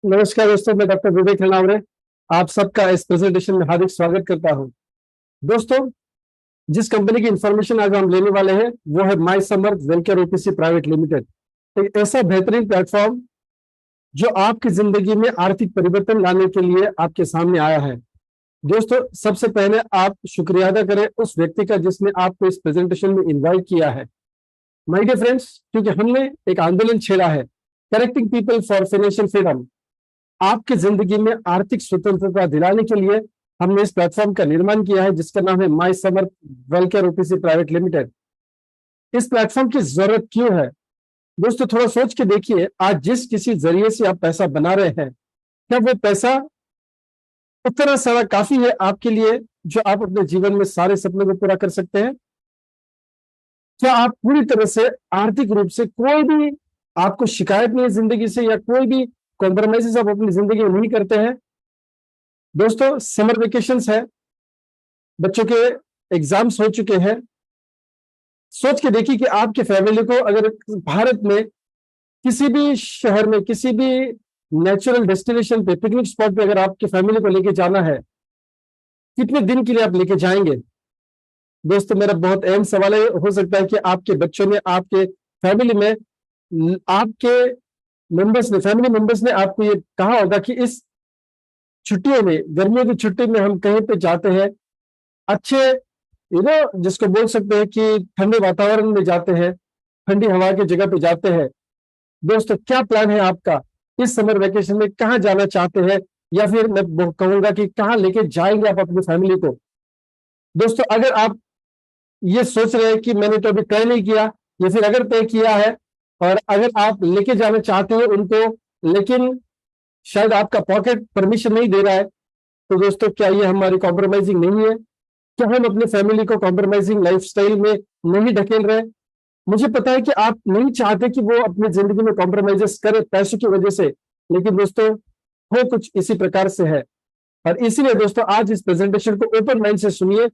नमस्कार दोस्तों, मैं डॉक्टर विवेक रनावरे आप सबका इस प्रेजेंटेशन में हार्दिक स्वागत करता हूं। दोस्तों, जिस कंपनी की इंफॉर्मेशन आज हम लेने वाले हैं वो है माई समर्थ वेलकेयर ओपीसी प्राइवेट लिमिटेड। एक ऐसा बेहतरीन प्लेटफॉर्म जो आपकी जिंदगी में आर्थिक परिवर्तन लाने के लिए आपके सामने आया है। दोस्तों, सबसे पहले आप शुक्रिया अदा करें उस व्यक्ति का जिसने आपको इस प्रेजेंटेशन में इन्वाइट किया है। माय डियर फ्रेंड्स, क्योंकि हमने एक आंदोलन छेड़ा है, connecting people for financial freedom. आपकी जिंदगी में आर्थिक स्वतंत्रता दिलाने के लिए हमने इस प्लेटफॉर्म का निर्माण किया है जिसका नाम है माई समर्थ वेलकेयर ओपीसी प्राइवेट लिमिटेड। इस प्लेटफॉर्म की जरूरत क्यों है? दोस्तों, थोड़ा सोच के देखिए, आज जिस किसी जरिए से आप पैसा बना रहे हैं, क्या वो पैसा उतना सारा काफी है आपके लिए जो आप अपने जीवन में सारे सपनों को पूरा कर सकते हैं? क्या आप पूरी तरह से आर्थिक रूप से कोई भी आपको शिकायत नहीं है जिंदगी से, या कोई भी कॉम्प्रोमाइजेस आप अपनी जिंदगी में नहीं करते हैं? दोस्तों, समर वेकेशंस है, बच्चों के एग्जाम्स हो चुके हैं। सोच के देखिए कि आपके फैमिली को अगर भारत में किसी भी शहर में, किसी भी नेचुरल डेस्टिनेशन पे, पिकनिक स्पॉट पे अगर आपकी फैमिली को लेके जाना है, कितने दिन के लिए आप लेके जाएंगे? दोस्तों, मेरा बहुत अहम सवाल है, हो सकता है कि आपके बच्चों ने, आपके फैमिली में, आपके मेंबर्स ने, फैमिली मेंबर्स ने आपको ये कहा होगा कि इस छुट्टियों में, गर्मियों की छुट्टी में हम कहीं पे जाते हैं, अच्छे जिसको बोल सकते हैं कि ठंडे वातावरण में जाते हैं, ठंडी हवा की जगह पे जाते हैं। दोस्तों, क्या प्लान है आपका? इस समर वेकेशन में कहाँ जाना चाहते हैं, या फिर मैं कहूंगा कि कहाँ लेके जाएंगे आप अपनी फैमिली को? दोस्तों, अगर आप ये सोच रहे हैं कि मैंने तो अभी तय नहीं किया, या फिर अगर तय किया है और अगर आप लेके जाना चाहते हैं उनको, लेकिन शायद आपका पॉकेट परमिशन नहीं दे रहा है, तो दोस्तों, क्या ये हमारी कॉम्प्रोमाइजिंग नहीं है? क्या हम अपने फैमिली को कॉम्प्रोमाइजिंग लाइफस्टाइल में नहीं ढकेल रहे? मुझे पता है कि आप नहीं चाहते कि वो अपनी जिंदगी में कॉम्प्रोमाइजेस करे पैसों की वजह से, लेकिन दोस्तों, हो कुछ इसी प्रकार से है। और इसीलिए दोस्तों, आज इस प्रेजेंटेशन को ओपन माइंड से सुनिए।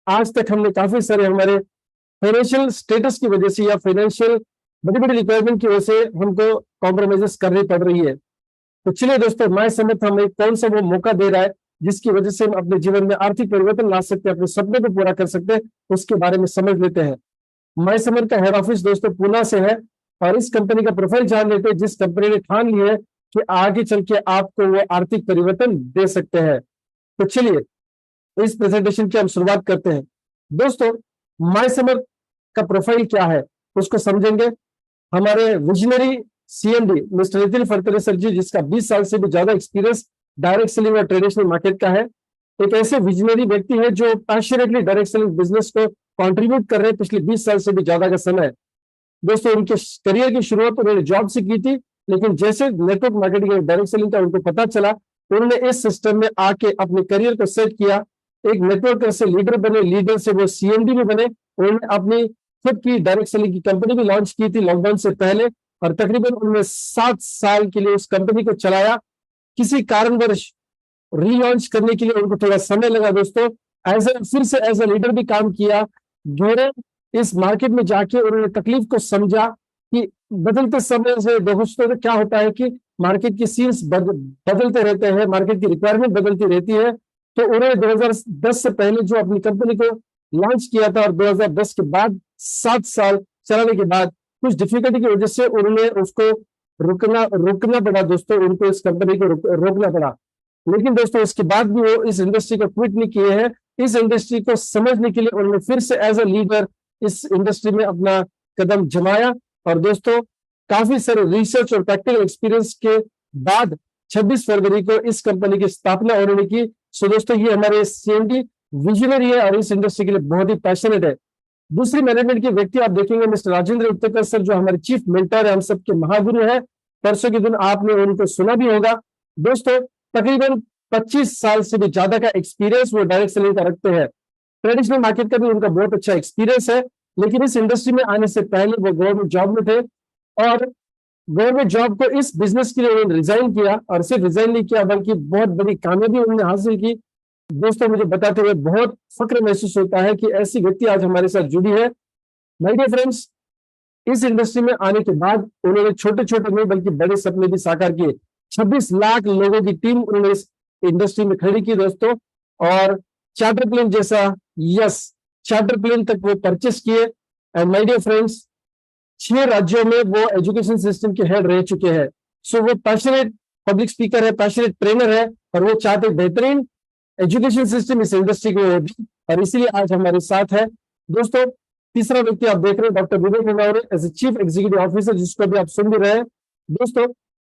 आज तक हमने काफी सारे हमारे फाइनेंशियल स्टेटस की वजह से या फाइनेंशियल बड़ी बड़ी रिक्वायरमेंट की वजह से हमको कॉम्प्रोमाइजेस करनी पड़ रही है। तो चलिए दोस्तों, माय समर्थ हमें कौन सा वो मौका दे रहा है जिसकी वजह से हम अपने जीवन में आर्थिक परिवर्तन ला सकते हैं, अपने सपने को पूरा कर सकते हैं, उसके बारे में समझ लेते हैं। माय समर्थ का हेड ऑफिस दोस्तों पुणे से है, और इस कंपनी का प्रोफाइल जान लेते हैं जिस कंपनी ने ठान ली है कि आगे चल के आपको वो आर्थिक परिवर्तन दे सकते हैं। तो चलिए इस प्रेजेंटेशन की हम शुरुआत करते हैं। दोस्तों, माय समर्थ का प्रोफाइल क्या है उसको समझेंगे। हमारे visionary CMD mister Nitin Fartare sir ji, जिसका 20 साल से भी ज्यादा एक्सपीरियंस डायरेक्ट सेलिंग और ट्रेडिशनल मार्केट का है, एक ऐसे विजनरी व्यक्ति है जो पैशनेटली डायरेक्ट सेलिंग बिजनेस को कंट्रीब्यूट कर रहे हैं पिछले 20 साल से भी ज्यादा का समय। दोस्तों, उनके करियर की शुरुआत उन्होंने जॉब से की थी, लेकिन जैसे नेटवर्क मार्केटिंग और डायरेक्ट सेलिंग का उनको पता चला, उन्होंने इस सिस्टम में आके अपने करियर को सेट किया। एक नेटवर्कर से लीडर बने, लीडर से वो सीएमडी भी बने। उन्होंने अपनी खुद की डायरेक्ट सेलिंग की कंपनी भी लॉन्च की थी लॉकडाउन से पहले, और तकरीबन उन्होंने 7 साल के लिए उस कंपनी को चलाया। किसी कारणवश रीलॉन्च करने के लिए उनको थोड़ा समय लगा दोस्तों। फिर से एज ए लीडर भी काम किया। गहरे इस मार्केट में जाके उन्होंने तकलीफ को समझा कि बदलते समय से दोस्तों तो क्या होता है कि मार्केट की सीन्स बदलते रहते हैं, मार्केट की रिक्वायरमेंट बदलती रहती है। तो उन्होंने 2010 से पहले जो अपनी कंपनी को लॉन्च किया था, और 2010 के बाद 7 साल चलाने के बाद कुछ डिफिकल्टी की वजह से उन्होंने उसको रुकना पड़ा दोस्तों, उनको इस कंपनी को रोकना पड़ा। लेकिन दोस्तों, उसके बाद भी वो इस इंडस्ट्री को क्विट नहीं किए हैं। इस इंडस्ट्री को समझने के लिए उन्होंने फिर से एज ए लीडर इस इंडस्ट्री में अपना कदम जमाया। और दोस्तों, काफी सारे रिसर्च और प्रैक्टिकल एक्सपीरियंस के बाद 26 फरवरी को इस कंपनी की स्थापना उन्होंने की। सो दोस्तों, ये हमारे सीएमडी विजनरी है और इस इंडस्ट्री के लिए बहुत ही पैशनेट है। दूसरी मैनेजमेंट के व्यक्ति आप देखेंगे मिस्टर राजेंद्र उत्तरकर सर, जो हमारे चीफ मेंटर है, हम सबके महागुरु है। परसों के दिन आपने उनको सुना भी होगा। दोस्तों, तकरीबन 25 साल से भी ज्यादा का एक्सपीरियंस वो डायरेक्ट सेलिंग का रखते हैं। ट्रेडिशनल मार्केट का भी उनका बहुत अच्छा एक्सपीरियंस है, लेकिन इस इंडस्ट्री में आने से पहले वो गवर्नमेंट जॉब में थे, और गवर्नमेंट जॉब को इस बिजनेस के लिए उन्होंने रिजाइन किया। और सिर्फ रिजाइन नहीं किया बल्कि बहुत बड़ी कामयाबी उन्होंने हासिल की। दोस्तों, मुझे बताते हुए बहुत फक्र महसूस होता है कि ऐसी व्यक्ति आज हमारे साथ जुड़ी है। माय डियर फ्रेंड्स, इस इंडस्ट्री में आने के बाद उन्होंने छोटे छोटे नहीं बल्कि बड़े सपने भी साकार किए। 26 लाख लोगों की टीम उन्होंने इस इंडस्ट्री में खड़ी की दोस्तों। और चार्टर प्लेन जैसा, यस, चार्टर प्लेन तक वो परचेस किए। एंड माय डियर फ्रेंड्स, 6 राज्यों में वो एजुकेशन सिस्टम के हेड रह चुके हैं। सो वो पैशनेट पब्लिक स्पीकर है, पैशनेट ट्रेनर है, और वो चाहते बेहतरीन एजुकेशन सिस्टम इस इंडस्ट्री को हो, और इसीलिए आज हमारे साथ है दोस्तों। तीसरा व्यक्ति आप देख रहे हैं doctor Vivek Nanaware as a chief executive officer, जिसको भी आप सुन भी रहे हैं दोस्तों।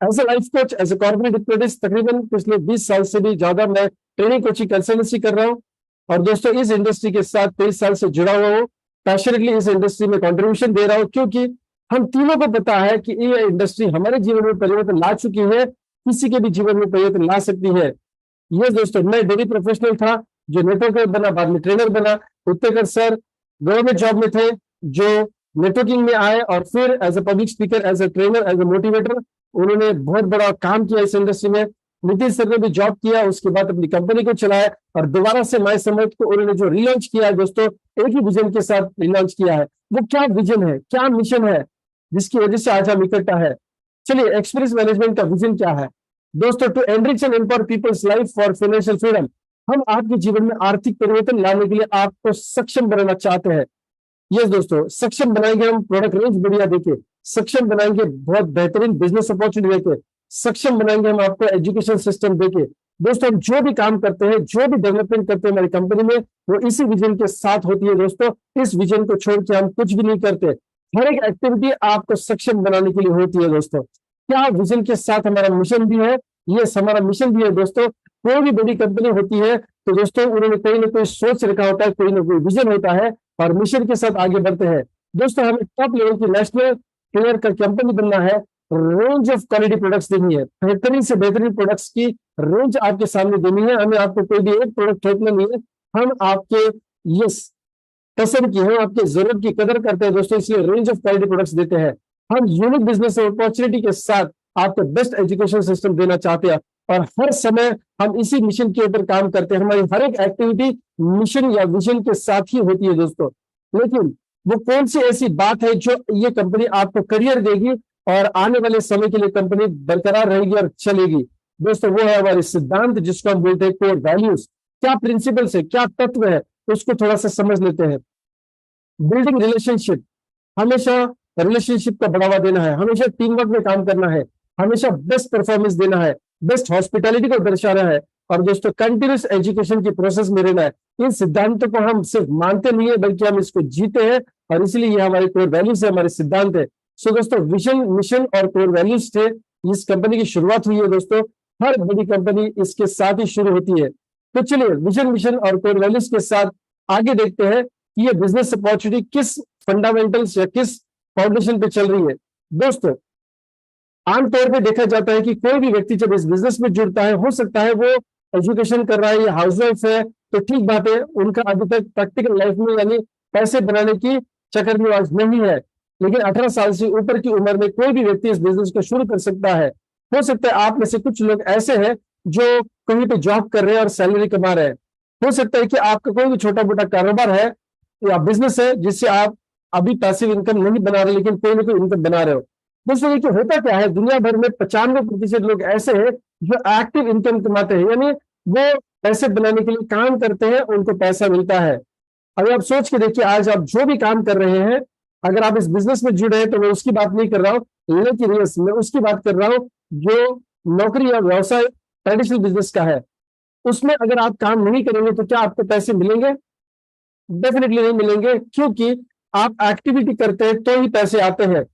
As a life coach, as a corporate diplomatics, तकरीबन पिछले 20 साल से भी ज्यादा मैं ट्रेनिंग कोचिंग कंसल्टेंसी कर रहा हूँ। और दोस्तों इस इंडस्ट्री के साथ 23 साल से जुड़ा हुआ हूँ, पैशनेटली इस इंडस्ट्री में कंट्रीब्यूशन दे रहा हूँ, क्योंकि हम तीनों को पता है कि ये इंडस्ट्री हमारे जीवन में परिवर्तन ला चुकी है, किसी के भी जीवन में परिवर्तन ला सकती है। ये दोस्तों, मैं डेली प्रोफेशनल था जो नेटवर्कर बना, बाद में ट्रेनर बना। उत्तरकर सर गवर्नमेंट जॉब में थे जो नेटवर्किंग में आए, और फिर as a public speaker, as a trainer, as a motivator उन्होंने बहुत बड़ा काम किया इस इंडस्ट्री में। नीतीश सर ने भी जॉब किया, उसके बाद अपनी कंपनी को चलाया, और दोबारा से माय समर्थ को उन्होंने जो रिलॉन्च किया है दोस्तों, एक ही विजन के साथ रिलॉन्च किया है। वो क्या विजन है, क्या मिशन है, जिसकी वजह से आज हम इकट्ठा है। चलिए, एक्सपीरियंस मैनेजमेंट का विजन क्या है दोस्तों? To enrich and empower people's life for financial freedom. हम आपके जीवन में आर्थिक परिवर्तन लाने के लिए आपको सक्षम बनाना चाहते हैं। यस दोस्तों, सक्षम बनाएंगे हम प्रोडक्ट रेंज बढ़िया देके, सक्षम बनाएंगे बहुत बेहतरीन बिजनेस अपॉर्चुनिटी देके, सक्षम बनाएंगे हम आपको एजुकेशन सिस्टम देके। दोस्तों, हम जो भी काम करते हैं, जो भी डेवलपमेंट करते हैं हमारी कंपनी में, वो इसी विजन के साथ होती है दोस्तों। इस विजन को छोड़ के हम कुछ भी नहीं करते। हर एक एक्टिविटी आपको सक्षम बनाने के लिए होती है दोस्तों। क्या विजन के साथ हमारा मिशन भी है, ये हमारा मिशन भी है दोस्तों। कोई भी बड़ी कंपनी होती है तो दोस्तों उन्होंने कोई ना कोई सोच रखा होता है, कोई ना कोई विजन होता है, और मिशन के साथ आगे बढ़ते हैं दोस्तों। हमें टॉप लेवल की नेशनल प्लेयर का कंपनी बनना है, रेंज ऑफ क्वालिटी प्रोडक्ट्स देनी है, बेहतरीन से बेहतरीन प्रोडक्ट्स की रेंज आपके सामने देनी है। हमें आपको कोई भी एक प्रोडक्ट थोपना नहीं है, हम आपके यस पसंद की, हम आपके जरूरत की कदर करते हैं दोस्तों, इसलिए रेंज ऑफ क्वालिटी प्रोडक्ट्स देते हैं। हम यूनिक बिजनेस अपॉर्चुनिटी के साथ आपको बेस्ट एजुकेशन सिस्टम देना चाहते हैं, और हर समय हम इसी मिशन के ऊपर काम करते हैं। हमारी हर एक एक्टिविटी मिशन या विजन के साथ ही होती है दोस्तों। लेकिन वो कौन सी ऐसी बात है जो ये कंपनी आपको करियर देगी और आने वाले समय के लिए कंपनी बरकरार रहेगी और चलेगी दोस्तों? वो है हमारे सिद्धांत, जिसको हम बोलते हैं कोर वैल्यूज। क्या प्रिंसिपल्स है, क्या तत्व है, उसको थोड़ा सा समझ लेते हैं। बिल्डिंग रिलेशनशिप, हमेशा रिलेशनशिप का बढ़ावा देना है, हमेशा टीम वर्क में काम करना है, हमेशा बेस्ट परफॉर्मेंस देना है, बेस्ट हॉस्पिटैलिटी को दर्शाना है, और दोस्तों कंटिन्यूस एजुकेशन की प्रोसेस में रहना है। इन सिद्धांतों को हम सिर्फ मानते नहीं है, बल्कि हम इसको जीते हैं, और इसलिए ये हमारे कोर वैल्यूज है, हमारे सिद्धांत है। सो दोस्तों, विजन, मिशन और कोर वैल्यूज से इस कंपनी की शुरुआत हुई है दोस्तों। हर बड़ी कंपनी इसके साथ ही शुरू होती है। तो चलिए, विजन, मिशन और कोर वैल्यूज के साथ आगे देखते हैं कि ये बिजनेस अपॉर्चुनिटी किस फंडामेंटल्स या किस फाउंडेशन पे चल रही है दोस्तों। आमतौर पे देखा जाता है कि कोई भी व्यक्ति जब इस बिजनेस में जुड़ता है, हो सकता है वो एजुकेशन कर रहा है या हाउसवाइफ है, तो ठीक बात है, उनका अभी तक प्रैक्टिकल लाइफ में यानी पैसे बनाने की चक्कर में आज नहीं है। लेकिन 18 साल से ऊपर की उम्र में कोई भी व्यक्ति इस बिजनेस को शुरू कर सकता है। हो सकता है आप में से कुछ लोग ऐसे हैं जो कहीं पे जॉब कर रहे हैं और सैलरी कमा रहे हैं। हो सकता है कि आपका कोई भी छोटा मोटा कारोबार है या बिजनेस है जिससे आप अभी पैसिव इनकम नहीं बना रहे, लेकिन कोई ना कोई इनकम बना रहे हो। दोस्तों, ये होता क्या है, दुनिया भर में 95% लोग ऐसे हैं जो एक्टिव इनकम कमाते हैं, यानी वो पैसे बनाने के लिए काम करते हैं, उनको पैसा मिलता है। अगर आप सोच के देखिए, आज आप जो भी काम कर रहे हैं, अगर आप इस बिजनेस में जुड़े हैं तो मैं उसकी बात नहीं कर रहा हूँ, लेकिन यस, मैं उसकी बात कर रहा हूँ जो नौकरी या व्यवसाय ट्रेडिशनल बिजनेस का है। उसमें अगर आप काम नहीं करेंगे तो क्या आपको पैसे मिलेंगे? डेफिनेटली नहीं मिलेंगे, क्योंकि आप एक्टिविटी करते हैं तो ही पैसे आते हैं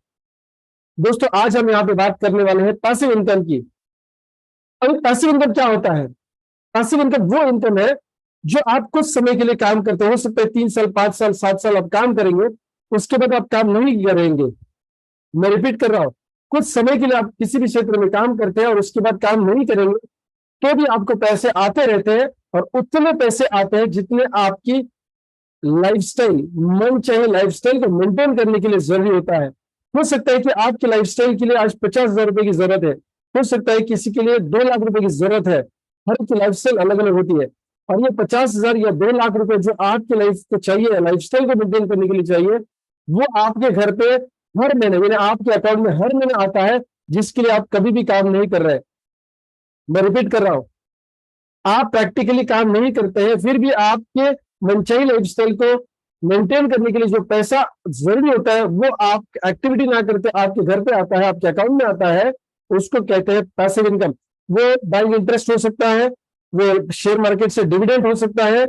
दोस्तों। आज हम यहाँ पे बात करने वाले हैं पैसिव इनकम की। अभी पैसिव इनकम क्या होता है? पैसिव इनकम वो इनकम है जो आप कुछ समय के लिए काम करते हो सकता है 3 साल, 5 साल, 7 साल आप काम करेंगे, उसके बाद आप काम नहीं करेंगे। मैं रिपीट कर रहा हूं, कुछ समय के लिए आप किसी भी क्षेत्र में काम करते हैं और उसके बाद काम नहीं करेंगे, तो भी आपको पैसे आते रहते हैं, और उतने पैसे आते हैं जितने आपकी लाइफस्टाइल, मन चाहे लाइफस्टाइल को मेंटेन करने के लिए जरूरी होता है। हो सकता है कि आपके लाइफस्टाइल के लिए आज 50,000 रुपए की जरूरत है, हो सकता है किसी के लिए 2 लाख रुपए की जरूरत है। हर की लाइफस्टाइल अलग अलग होती है, और ये 50,000 या 2 लाख रुपए जो आपकी लाइफ को चाहिए, लाइफस्टाइल को मेंटेन करने के लिए चाहिए, वो आपके घर पे हर महीने, यानी आपके अकाउंट में हर महीने आता है, जिसके लिए आप कभी भी काम नहीं कर रहे। मैं रिपीट कर रहा हूं, आप प्रैक्टिकली काम नहीं करते हैं, फिर भी आपके मनचाही लाइफस्टाइल को मेंटेन करने के लिए जो पैसा जरूरी होता है वो आप एक्टिविटी ना करते आपके घर पे आता है, आपके अकाउंट में आता है, उसको कहते हैं पैसिव इनकम। वो बैंक इंटरेस्ट हो सकता है, वो शेयर मार्केट से डिविडेंड हो सकता है,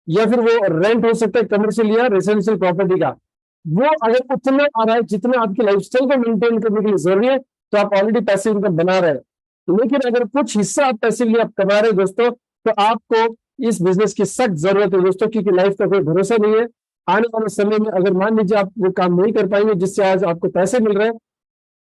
या फिर वो रेंट हो सकता है कमर्शियल या रेसिडेंशियल प्रॉपर्टी का। वो अगर उतना आ रहा है जितना आपकी लाइफस्टाइल को मेंटेन करने के लिए जरूरी है, तो आप ऑलरेडी पैसिव इनकम बना रहे हैं। लेकिन अगर कुछ हिस्सा आप पैसिवली आप कमा रहे हैं दोस्तों, तो आपको इस बिजनेस की सख्त जरूरत है दोस्तों, क्योंकि लाइफ का कोई भरोसा नहीं है। आने वाले समय में अगर मान लीजिए आप वो काम नहीं कर पाएंगे जिससे आज आपको पैसे मिल रहे हैं,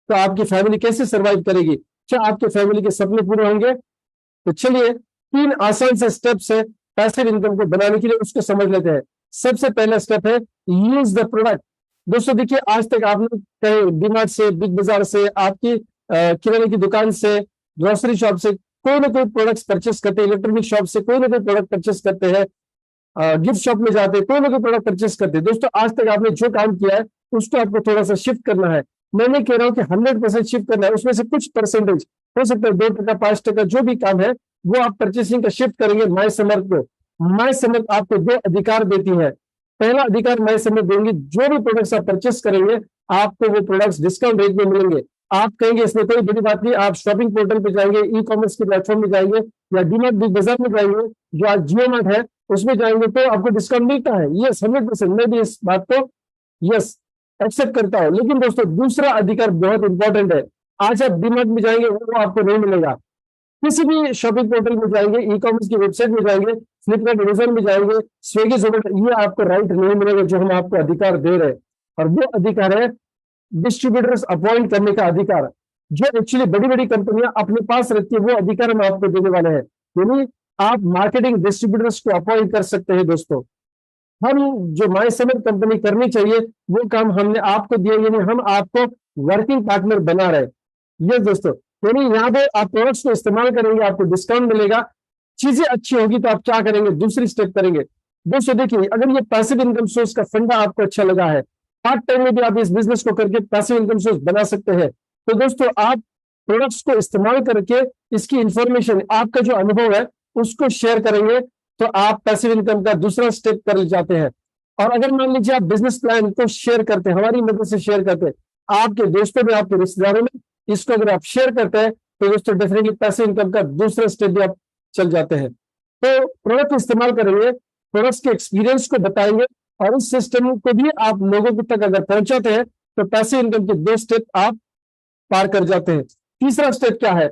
तो आपकी फैमिली कैसे सर्वाइव करेगी? क्या आपके फैमिली के सपने पूरे होंगे? तो चलिए 3 आसान से स्टेप्स है पैसिव इनकम को बनाने के लिए, उसको समझ लेते हैं। सबसे पहला स्टेप है यूज द प्रोडक्ट। दोस्तों देखिए, आज तक आपने कहीं डीमार्ट से, बिग बाजार से, आपकी किराने की दुकान से, ग्रोसरी शॉप से कोई ना कोई प्रोडक्ट्स परचेस करते हैं, इलेक्ट्रॉनिक शॉप से कोई ना कोई प्रोडक्ट परचेस करते हैं, गिफ्ट शॉप में जाते हैं, कोई ना कोई प्रोडक्ट परचेस करते हैं। दोस्तों आज तक आपने जो काम किया है उसको आपको थोड़ा सा शिफ्ट करना है। मैं नहीं कह रहा हूं कि 100% शिफ्ट करना है, उसमें से कुछ परसेंटेज हो सकता है, 2%, 5%, जो भी काम है वो आप परचेसिंग का शिफ्ट करेंगे माई समर्थ को। माई समर्थ आपको 2 अधिकार देती है। पहला अधिकार माई समर्थ देंगे, जो भी प्रोडक्ट्स आप परचेस करेंगे आपको वो प्रोडक्ट्स डिस्काउंट रेट में मिलेंगे। आप कहेंगे इसमें कोई बड़ी बात नहीं, आप शॉपिंग पोर्टल पे जाएंगे, ई कॉमर्स के प्लेटफॉर्म में जाएंगे, या डीमार्ट बिग बाजार में जाएंगे, जो आज जियो मार्ट है उसमें जाएंगे, तो आपको डिस्काउंट मिलता है। यस, 100% मैं भी इस बात को यस एक्सेप्ट करता हूं। लेकिन दोस्तों दूसरा अधिकार बहुत इंपॉर्टेंट है। आज आप डीमार्ट में जाएंगे वो आपको नहीं मिलेगा, किसी भी शॉपिंग पोर्टल में जाएंगे, ई कॉमर्स की वेबसाइट में जाएंगे, फ्लिपकार्ट, अमेजन में जाएंगे, स्विगी, जोमेटो, ये आपको राइट नहीं मिलेगा जो हम आपको अधिकार दे रहे हैं। और वो अधिकार है डिस्ट्रीब्यूटर्स अपॉइंट करने का अधिकार, जो एक्चुअली बड़ी बड़ी कंपनियां अपने पास रखती है, वो अधिकार हम आपको देने वाले हैं। यानी आप मार्केटिंग डिस्ट्रीब्यूटर्स को अपॉइंट कर सकते हैं दोस्तों। हम जो माई समर्थ कंपनी करनी चाहिए वो काम हमने आपको दिया, यानी हम आपको वर्किंग पार्टनर बना रहे। ये दोस्तों, यानी यहाँ पे आप प्रोडक्ट्स को इस्तेमाल करेंगे, आपको डिस्काउंट मिलेगा, चीजें अच्छी होगी तो आप क्या करेंगे, दूसरी स्टेप करेंगे। दोस्तों देखिए, अगर ये पैसिव इनकम सोर्स का फंडा आपको अच्छा लगा है, पार्ट टाइम में भी आप इस बिजनेस को करके पैसिव इनकम सोर्स बना सकते हैं, तो दोस्तों आप प्रोडक्ट्स को इस्तेमाल करके इसकी इंफॉर्मेशन, आपका जो अनुभव है उसको शेयर करेंगे, तो आप पैसिव इनकम का दूसरा स्टेप कर जाते हैं। और अगर मान लीजिए आप बिजनेस प्लान को शेयर करते हैं, हमारी मदद से शेयर करते हैं, आपके दोस्तों में, आपके रिश्तेदारों में, इसको अगर आप शेयर करते हैं, तो दोस्तों डेफिनेटली पैसिव इनकम का दूसरा स्टेप भी आप चल जाते हैं। तो प्रोडक्ट इस्तेमाल करेंगे, प्रोडक्ट्स के एक्सपीरियंस को बताएंगे, और इस सिस्टम को भी आप लोगों तक अगर पहुंचाते हैं, तो पैसिव इनकम के 2 स्टेप आप पार कर जाते हैं। तीसरा स्टेप क्या है?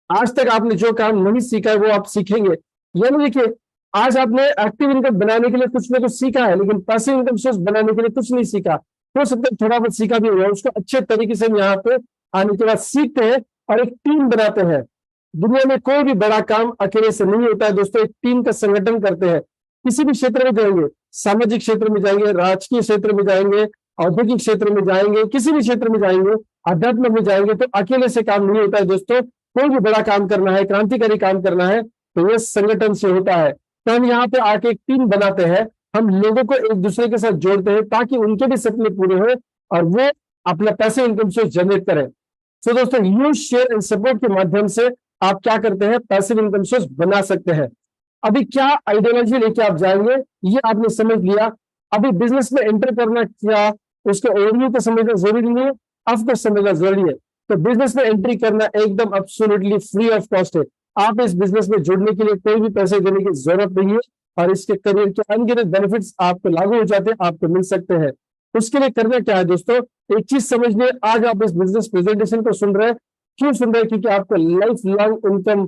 आज तक आपने जो काम नहीं सीखा है वो आप सीखेंगे। यानी देखिए, आज आपने एक्टिव इनकम बनाने के लिए कुछ ना कुछ सीखा है, लेकिन पैसिव इनकम सोर्स बनाने के लिए कुछ नहीं सीखा। हो सकता है थोड़ा बहुत सीखा भी होगा, उसको अच्छे तरीके से हम यहाँ पे आने के बाद सीखते हैं और एक टीम बनाते हैं। दुनिया में कोई भी बड़ा काम अकेले से नहीं होता है दोस्तों, एक टीम का संगठन करते हैं। किसी भी क्षेत्र में जाएंगे, सामाजिक क्षेत्र में जाएंगे, राजकीय क्षेत्र में जाएंगे, औद्योगिक क्षेत्र में जाएंगे, किसी भी क्षेत्र में जाएंगे, अध्यात्म में जाएंगे, तो अकेले से काम नहीं होता है दोस्तों। कोई भी बड़ा काम करना है, क्रांतिकारी काम करना है, तो यह संगठन से होता है। तो हम यहाँ पे आके एक टीम बनाते हैं, हम लोगों को एक दूसरे के साथ जोड़ते हैं ताकि उनके भी सपने पूरे हो और वो अपना पैसिव इनकम सोर्स जनरेट करें। तो दोस्तों यूज, शेयर एंड सपोर्ट के माध्यम से आप क्या करते हैं, पैसिव इनकम सोर्स बना सकते हैं। अभी क्या आइडियोलॉजी लेके आप जाएंगे ये आपने समझ लिया। अभी बिजनेस में एंटर करना क्या, उसके ओवरव्यू को समझना जरूरी नहीं है, आपको समझना जरूरी है। तो बिजनेस में एंट्री करना एकदम एब्सोल्युटली फ्री ऑफ कॉस्ट है। आप इस बिजनेस में जुड़ने के लिए कोई भी पैसे देने की जरूरत नहीं है, और इसके करियर के अनगिनत बेनिफिट्स आपको लागू हो जाते हैं, आपको मिल सकते हैं। उसके लिए करना क्या है दोस्तों, एक चीज समझिए, आज आप इस बिजनेस प्रेजेंटेशन को सुन रहे हैं, क्यों सुन रहे हैं? क्योंकि आपको लाइफ लॉन्ग इनकम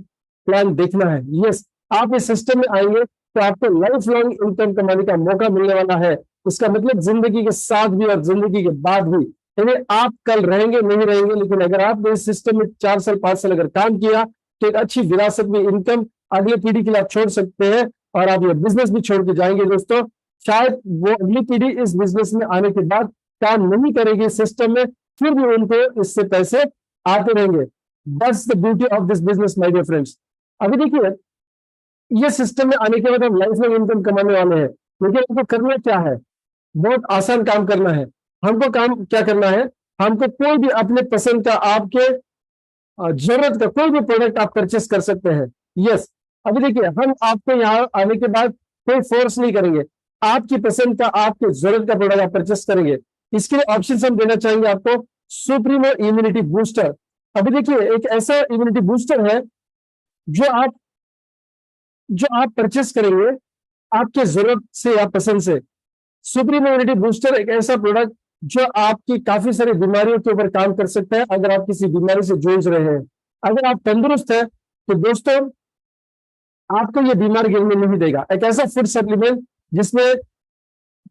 प्लान देखना है। यस, आप इस सिस्टम में आएंगे तो आपको लाइफ लॉन्ग इनकम कमाने का मौका मिलने वाला है। इसका मतलब जिंदगी के साथ भी और जिंदगी के बाद भी, यानी आप कल रहेंगे नहीं रहेंगे, लेकिन अगर आपने इस सिस्टम में 4 साल 5 साल अगर काम किया, तो एक अच्छी विरासत में इनकम अगली पीढ़ी के लिए आप छोड़ सकते हैं, और आप ये बिजनेस भी छोड़ के जाएंगे दोस्तों। शायद वो अगली पीढ़ी इस बिजनेस में आने के बाद काम नहीं करेगी सिस्टम में, फिर भी उनको इससे पैसे आते रहेंगे। That's the beauty of this business my dear friends. अभी देखिए, ये सिस्टम में आने के बाद हम लाइफ में इनकम कमाने वाले हैं, लेकिन हमको करना क्या है? बहुत आसान काम करना है। हमको काम क्या करना है? हमको कोई भी अपने पसंद का, आपके जरूरत का कोई भी प्रोडक्ट आप परचेस कर सकते हैं। यस, अभी देखिए हम आपको यहाँ आने के बाद कोई फोर्स नहीं करेंगे, आपकी पसंद का, आपके जरूरत का प्रोडक्ट आप परचेस करेंगे। इसके लिए ऑप्शन हम देना चाहेंगे आपको, सुप्रीमो इम्यूनिटी बूस्टर। अभी देखिए एक ऐसा इम्यूनिटी बूस्टर है जो आप परचेस करेंगे आपके जरूरत से या पसंद से। सुप्रीम इम्यूनिटी बूस्टर एक ऐसा प्रोडक्ट जो आपकी काफी सारी बीमारियों के ऊपर काम कर सकता है। अगर आप किसी बीमारी से जूझ रहे हैं, अगर आप तंदुरुस्त है, तो दोस्तों आपको ये बीमार गिरने नहीं देगा। एक ऐसा फूड सप्लीमेंट जिसमें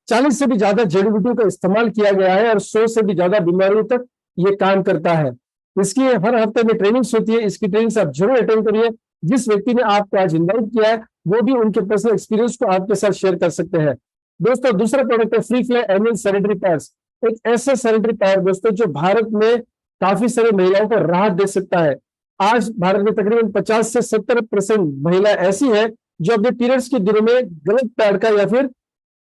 40 से भी ज्यादा जड़ी बूटियों का इस्तेमाल किया गया है और 100 से भी ज्यादा बीमारियों तक ये काम करता है। इसकी हर हफ्ते में ट्रेनिंग्स होती है, इसकी ट्रेनिंग्स आप जरूर अटेंड करिए। जिस व्यक्ति ने आपको आज इन्वाइट किया है वो भी उनके पर्सनल एक्सपीरियंस को आपके साथ शेयर कर सकते हैं। दोस्तों दूसरा प्रोडक्ट है free fly annual sanitary pads. एक ऐसा सैनिटरी पैड दोस्तों जो भारत में काफी सारी महिलाओं को राहत दे सकता है। आज भारत में तकरीबन 50 से 70% महिला ऐसी है जो अपने पीरियड्स के दिनों में गलत पैड का या फिर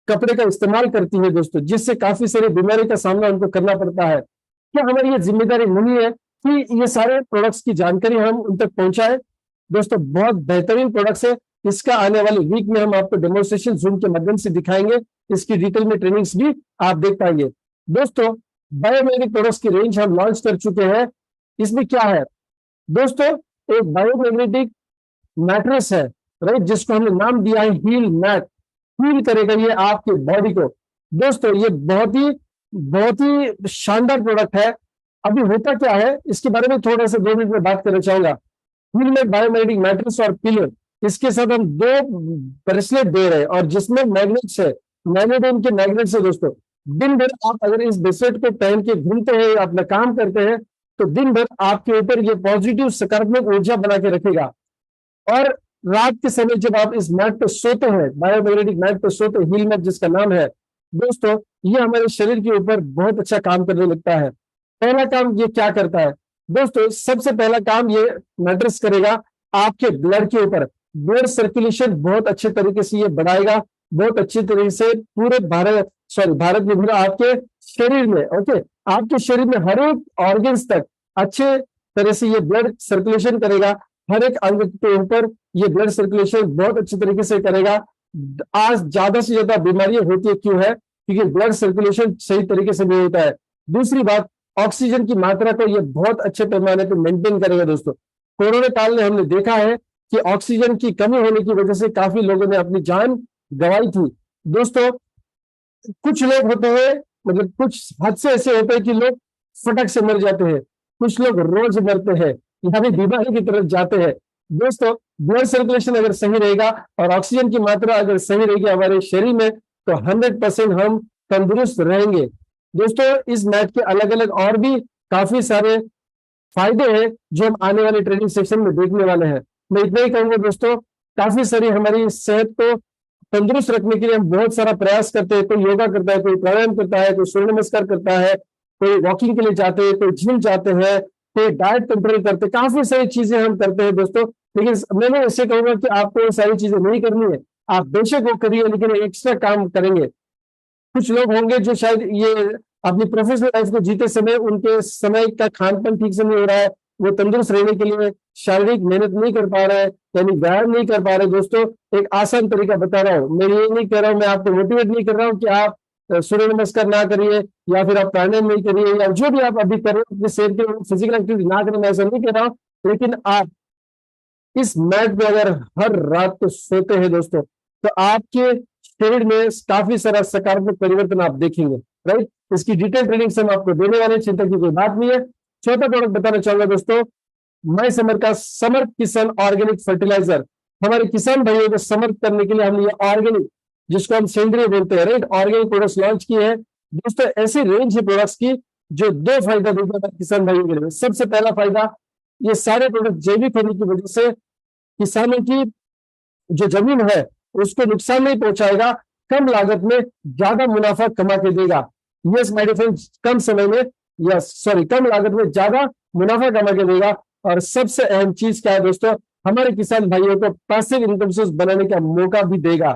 कपड़े का इस्तेमाल करती है दोस्तों, जिससे काफी सारी बीमारी का सामना उनको करना पड़ता है। क्या हमारी ये जिम्मेदारी नहीं है कि ये सारे प्रोडक्ट्स की जानकारी हम उन तक पहुंचाएं? दोस्तों बहुत बेहतरीन प्रोडक्ट्स है, इसका आने वाले वीक में हम आपको डेमोन्स्ट्रेशन जूम के माध्यम से दिखाएंगे, इसकी डिटेल में ट्रेनिंग्स भी आप देख पाएंगे। दोस्तों बायोमैग्नेटिक प्रोडक्ट्स की रेंज हम लॉन्च कर चुके हैं। इसमें क्या है दोस्तों, एक बायोमैग्नेटिक मैट्रेस है, राइट, जिसको हमने नाम दिया है हील मैट। हील करेगा ये आपके बॉडी को। दोस्तों ये बहुत ही शानदार प्रोडक्ट है। अभी होता क्या है इसके बारे में थोड़ा सा 2 मिनट में बात करना चाहूंगा। हील मैट बायोमैग्नेटिक मैट्रेस और पिलो, इसके साथ हम 2 ब्रेसलेट दे रहे हैं और जिसमें मैग्नेट्स है, मैग्नेटियम के मैग्नेट्स है दोस्तों। दिन भर आप अगर इस ब्रेसलेट को पहन के घूमते हैं, अपना काम करते हैं, तो दिन भर आपके ऊपर ये पॉजिटिव सकारात्मक ऊर्जा बना के रखेगा। और रात के समय जब आप इस मैट पे सोते हैं, बायोमैग्नेटिक मैट पे सोते हैं, हील मैट जिसका नाम है दोस्तों, ये हमारे शरीर के ऊपर बहुत अच्छा काम करने लगता है। पहला काम ये क्या करता है दोस्तों, सबसे पहला काम ये मैट्रेस करेगा आपके ब्लड के ऊपर। ब्लड सर्कुलेशन बहुत अच्छे तरीके से ये बढ़ाएगा, बहुत अच्छी तरीके से पूरे भारत में पूरा आपके शरीर में, ओके, आपके शरीर में हर एक ऑर्गन्स तक अच्छे तरह से ये ब्लड सर्कुलेशन करेगा। हर एक अंग के ऊपर ये ब्लड सर्कुलेशन बहुत अच्छे तरीके से करेगा। आज ज्यादा से ज्यादा बीमारियां होती है, क्यों है? क्योंकि ब्लड सर्कुलेशन सही तरीके से नहीं होता है। दूसरी बात, ऑक्सीजन की मात्रा को ये बहुत अच्छे पैमाने पर मेंटेन करेगा दोस्तों। कोरोना काल में हमने देखा है कि ऑक्सीजन की कमी होने की वजह से काफी लोगों ने अपनी जान गंवाई थी दोस्तों। कुछ लोग होते हैं, मतलब कुछ हद से ऐसे होते हैं कि लोग फटक से मर जाते हैं, कुछ लोग रोज मरते हैं, यानी बीमारी की तरफ जाते हैं। दोस्तों ब्लड सर्कुलेशन अगर सही रहेगा और ऑक्सीजन की मात्रा अगर सही रहेगी हमारे शरीर में, तो 100% हम तंदुरुस्त रहेंगे। दोस्तों इस मैट के अलग अलग और भी काफी सारे फायदे हैं जो हम आने वाले ट्रेनिंग सेशन में देखने वाले हैं। मैं इतना ही कहूंगा दोस्तों, काफी सारी हमारी सेहत को तंदुरुस्त रखने के लिए हम बहुत सारा प्रयास करते हैं। कोई योगा करता है, कोई प्राणायाम करता है, कोई सूर्य नमस्कार करता है, कोई वॉकिंग के लिए जाते हैं, कोई जिम जाते हैं, कोई डाइट कंट्रोल करते हैं, काफी सारी चीजें हम करते हैं दोस्तों। लेकिन मैंने ऐसे कहूंगा कि आपको ये सारी चीजें नहीं करनी है, आप बेशक वो करिए, लेकिन एक्स्ट्रा काम करेंगे। कुछ लोग होंगे जो शायद ये अपनी प्रोफेशनल लाइफ को जीते समय उनके समय का खान पान ठीक से नहीं हो रहा है, वो तंदुरुस्त रहने के लिए शारीरिक मेहनत नहीं कर पा रहे हैं, यानी व्यायाम नहीं कर पा रहे। दोस्तों एक आसान तरीका बता रहा हूँ, मैं ये नहीं कह रहा हूँ, मैं आपको मोटिवेट नहीं कर रहा हूँ कि आप सूर्य नमस्कार ना करिए या फिर आप प्राणायाम नहीं करिए या जो भी आप अभी कर रहे हो अपने शरीर के फिजिकल एक्टिविटी ना करें, मैं ऐसा नहीं कह रहा हूँ। लेकिन आप इस मैट पे अगर हर रात को सोते हैं दोस्तों, तो आपके शरीर में काफी सारा सकारात्मक परिवर्तन आप देखेंगे, राइट। इसकी डिटेल ट्रेनिंग से हम आपको देने वाले, चिंता की कोई बात नहीं है। चौथा प्रोडक्ट बताना चाहूंगा दोस्तों, माय समर का समर किसान ऑर्गेनिक फर्टिलाइजर। हमारे किसान भाइयों को समर्थ करने के लिए हमने ये ऑर्गेनिक, जिसको हम सेंद्रीय बोलते हैं, राइट, ऑर्गेनिक प्रोडक्ट्स लॉन्च किए हैं दोस्तों। ऐसी रेंज है प्रोडक्ट्स की जो 2 फायदा देता है किसान भाइयों के लिए। सबसे पहला फायदा, ये सारे प्रोडक्ट जैविक होने की वजह से किसानों की जो जमीन है उसको नुकसान नहीं पहुंचाएगा, कम लागत में ज्यादा मुनाफा कमा के देगा। यस माय डियर फ्रेंड्स, कम लागत में ज्यादा मुनाफा कमा के देगा। और सबसे अहम चीज क्या है दोस्तों, हमारे किसान भाइयों को पैसिव इनकम सोर्स बनाने का मौका भी देगा।